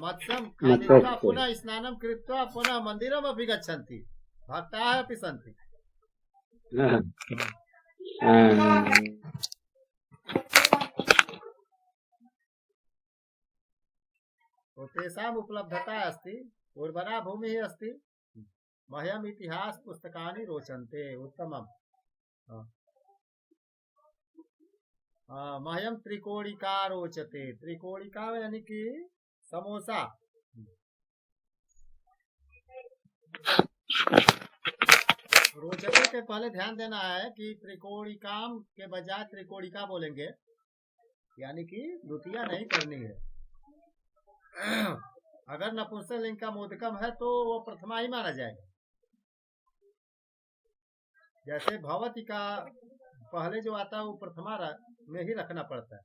मत्स्यम खादित्वा पुनः स्नानम कृत्वा पुनः मंदिरम अपि गच्छन्ति भक्ताः अपि सन्ति। तो तेषाम् उपलब्धता अस्ति, उर्वरा भूमिः अस्ति। मह्यम् इतिहास पुस्तकानि रोचन्ते। उत्तमम्। मह्यम त्रिकोणिका रोचते। त्रिकोणिका यानी कि समोसा। रोचते के पहले ध्यान देना है कि त्रिकोणिकाम के बजाय त्रिकोणिका बोलेंगे, यानी कि द्वितीया नहीं करनी है। अगर नपुंसक लिंग का मोदकम है तो वो प्रथमा ही माना जाएगा। जैसे भवती का पहले जो आता है वो प्रथमा में ही रखना पड़ता है,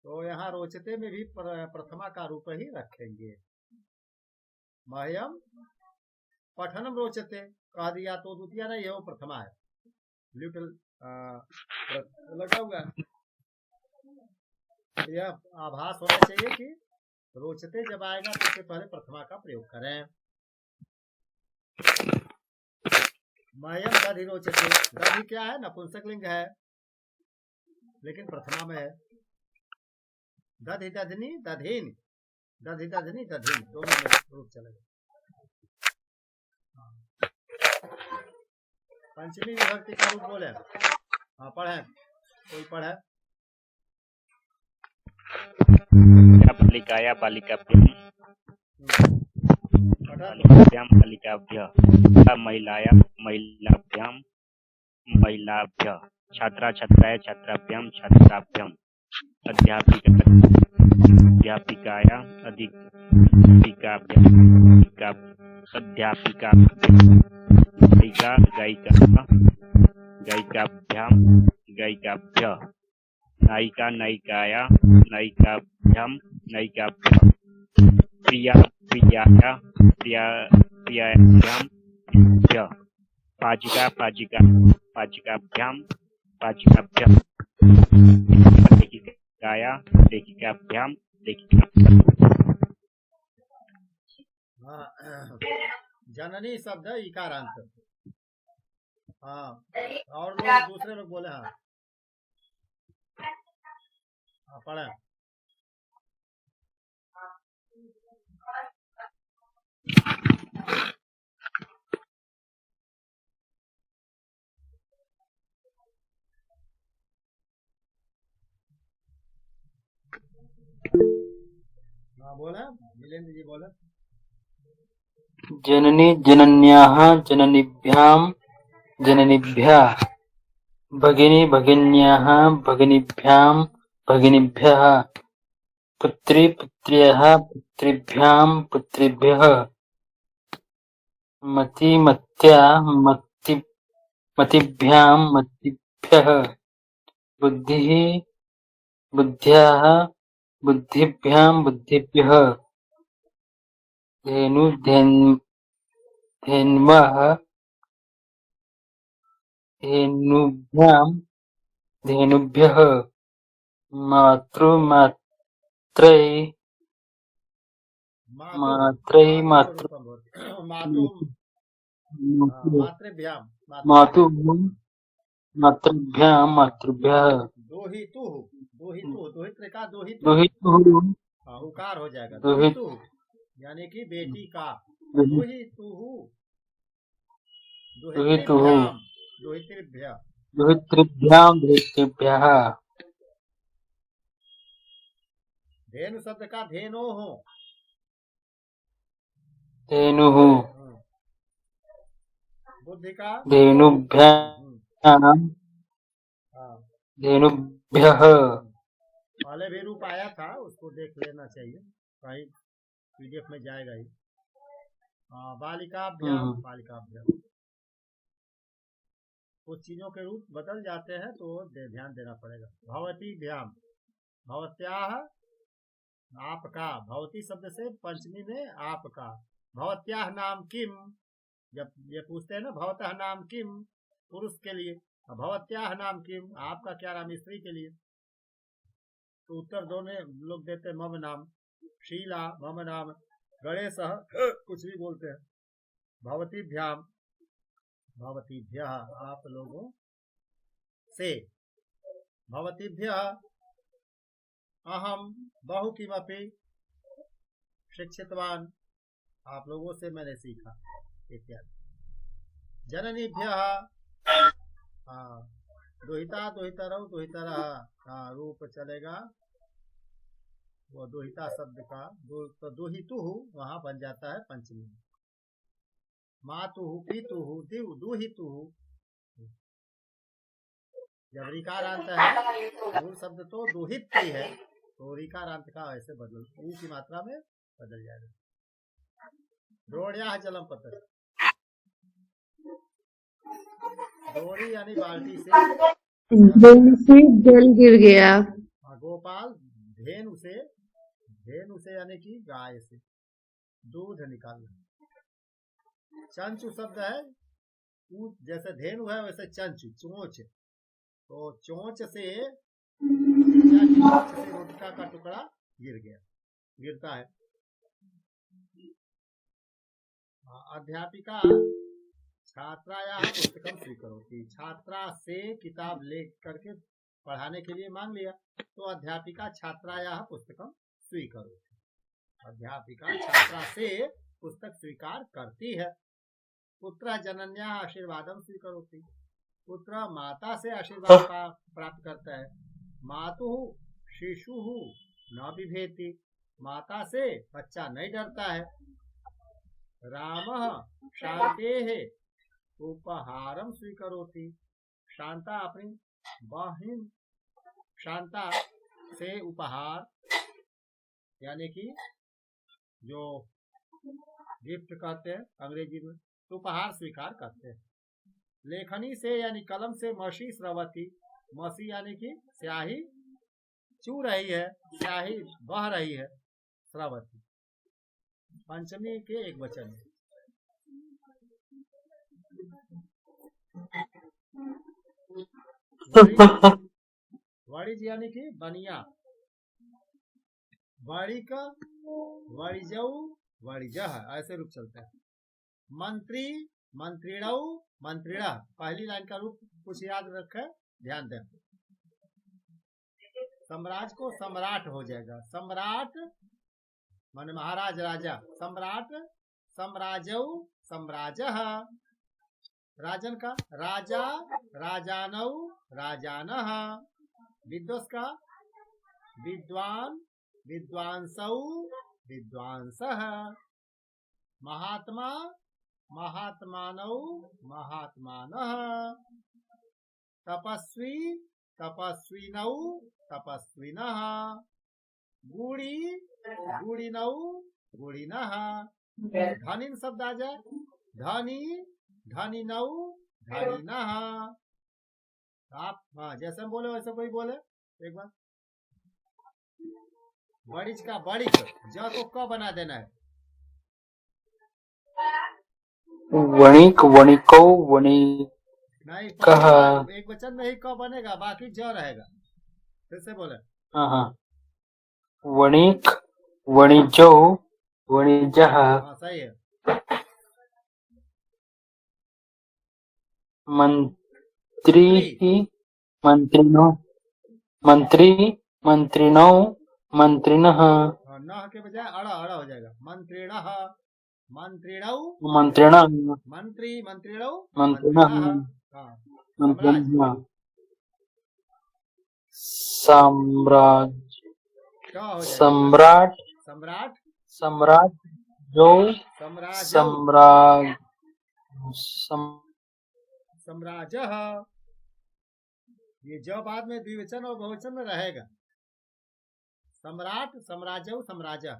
तो यहाँ रोचते में भी प्रथमा का रूप ही रखेंगे। मह्यम पठनम रोचते कह दिया तो द्वितीय नहीं है, वो प्रथमा है। लिटिल लगा हुआ यह आभास होना चाहिए कि रोचते जब आएगा तो उससे पहले प्रथमा का प्रयोग करें। मह्यम दधि रोचते। दधि क्या है? नपुंसक लिंग है लेकिन प्रथमा में है। दधि दधनी दधीन, दधि दधनी दधीन दोनों में रूप चलेगा। पंचमी विभक्ति का रूप बोले। हाँ पढ़े, कोई पढ़े। बालिकाया बालिकाभ्याम बालिकाभ्याम बालिकाभ्यः महिलाया महिलाभ्याम महिलाभ्यः छात्रा छात्राय छात्राभ्याम छात्राभ्याम अध्यापिकाया अध्यापिकाभ्याम अध्यापिकाभ्याम गायिका गायिकाभ्याम गायिकाभ्यः नायिका नायिकाया नायिकाभ्याम नायिकाभ्यः प्रिया प्रियाया प्रियाभ्याम प्रियाभ्यः पाचिका पाचिका पाचिकाभ्याम पाचिकाभ्यः लेखिकाया लेखिकाभ्याम लेखिकाभ्यः। जननी शब्द इकारांत। हाँ, और लोग दूसरे लोग बोले। हाँ पढ़े। हाँ बोले, मिलेंद्र जी बोले। जननी जनन्याः जननीभ्यां जननीभ्यः भगिनी भगिन्याः भगिनीभ्यां भगिनीभ्यः पुत्री पुत्र्यः पुत्रीभ्यां पुत्रीभ्यः मति मत्या मति मतिभ्यां मतिभ्यः बुद्धिः बुद्ध्याः बुद्धिभ्यां बुद्धिभ्यः धेनु धेन्वः धेनुभ्यां धेनुभ्यः मातृ मात्रै मात्रै मातृ मातृभ्यां मातुभ्यां मातृभ्यां मातृभ्यः दोहितुः दोहितुः दोहित्र का दोहितुः दोहितुः उकार हो जाएगा। दोहित दोहितुः यानी कि बेटी का। दोहितुः दोहितुः दोहितृभ्यां दोहितृभ्यां दोहितृभ्यः। धेनु शब्द का धेनोः धेनुः बुद्धि का धेनुभ्यां धेनुभ्यः। पहले भी रूप आया था, उसको देख लेना चाहिए, कहीं पीडीएफ में जाएगा ही। बालिकाभ्याम बालिकाभ्याम कुछ चीजों के रूप बदल जाते हैं तो ध्यान देना पड़ेगा। भवती भ्याम, भवत्याह आपका, भवती शब्द से पंचमी में आपका। भवत्याह नाम किम, जब ये पूछते हैं ना भवतः नाम किम पुरुष के लिए, भवत्याह नाम किम आपका क्या नाम स्त्री के लिए, तो उत्तर दोनों लोग देते हैं मम नाम, शीला मम नाम, गणेश कुछ भी बोलते हैं। भवती भ्याम, भवतीभ्यः आप लोगों से, भवतीभ्यः अहम बहु किमपि शिक्षितवान, आप लोगों से मैंने सीखा इत्यादि। जननीभ्यः दुहिता दुहितरौ दुहितरः रूप चलेगा, वो दुहिता शब्द का तो दुहितुः वहां बन जाता है पंचमी। मातुः पितुः दिव दुहितुः, जब ऋकारांत है मूल शब्द तो दुहित ही है, तो ऋकारांत का ऐसे बदल ऊ की मात्रा में बदल जाएगा। द्रोण्याः जलम पतति, द्रोणी यानी बाल्टी से जल गिर गया। गोपाल धेनु से यानी कि गाय से दूध निकालना। चंचु शब्द है, जैसे धेनु है वैसे चंचु चोंच, तो चोंच से रोटिका का टुकड़ा गिरता है। अध्यापिका छात्राया पुस्तकम स्वीकरोति, छात्रा से किताब ले करके पढ़ाने के लिए मांग लिया, तो अध्यापिका छात्राया पुस्तकम स्वीकरोति, अध्यापिका छात्रा से पुस्तक स्वीकार करती है। पुत्र जनन्या आशीर्वादम स्वीकरोति, पुत्र माता से आशीर्वाद प्राप्त करता है। मातुः शिशुः न बिभेति, माता से बच्चा नहीं डरता है। रामः शान्तेः उपहारम स्वीकरोति, शांता अपनी बहन शांता से उपहार यानी कि जो गिफ्ट कहते हैं अंग्रेजी में, तो उपहार स्वीकार करते हैं। लेखनी से यानी कलम से मसी स्रवती, मसी यानी कि स्याही चू रही है, स्याही बह रही है, स्रवती पंचमी के एक वचन है। वणिज यानी कि बनिया, वणिक वणिजौ वणिजः ऐसे रूप चलता है। मंत्री मंत्रिणौ मंत्रिणः, पहली लाइन का रूप कुछ याद रखें, ध्यान दें। सम्राट को सम्राट हो जाएगा, सम्राट माने महाराज राजा, सम्राट सम्राजौ सम्राजः, राजन का राजा राजानौ राजानः, विद्वस का विद्वान विद्वांसौ विद्वांसः, महात्मा महात्मानौ महात्मानः, तपस्वी तपस्विनौ तपस्विनः, गुणी गुणिनौ गुणिनः। धनिन शब्द आ जाए, धनी धनिनौ धनिनः। आप जैसे हम बोले वैसे कोई बोले एक बार। बड़िज का बड़िक, ज को क बना देना है। वणिक वणिको वणिक नहीं, कहा एक वचन में ही क बनेगा, बाकी ज रहेगा। फिर से बोले। हाँ, वणिक वणिजो वणिजः, सही है। मंत्री मंत्रिणो मंत्री मंत्रिणो मंत्रिणः, न के बजाय अड़ हो जाएगा। मंत्रिणः मंत्रिणौ मंत्रिणः मंत्री मंत्रिणौ मंत्रिणः मंत्रिणः। सम्राट सम्राट सम्राट सम्राट जो सम्राट सम्राजः, ये जो बाद में द्विवचन और बहुवचन में रहेगा। सम्राट सम्राजौ सम्राजः,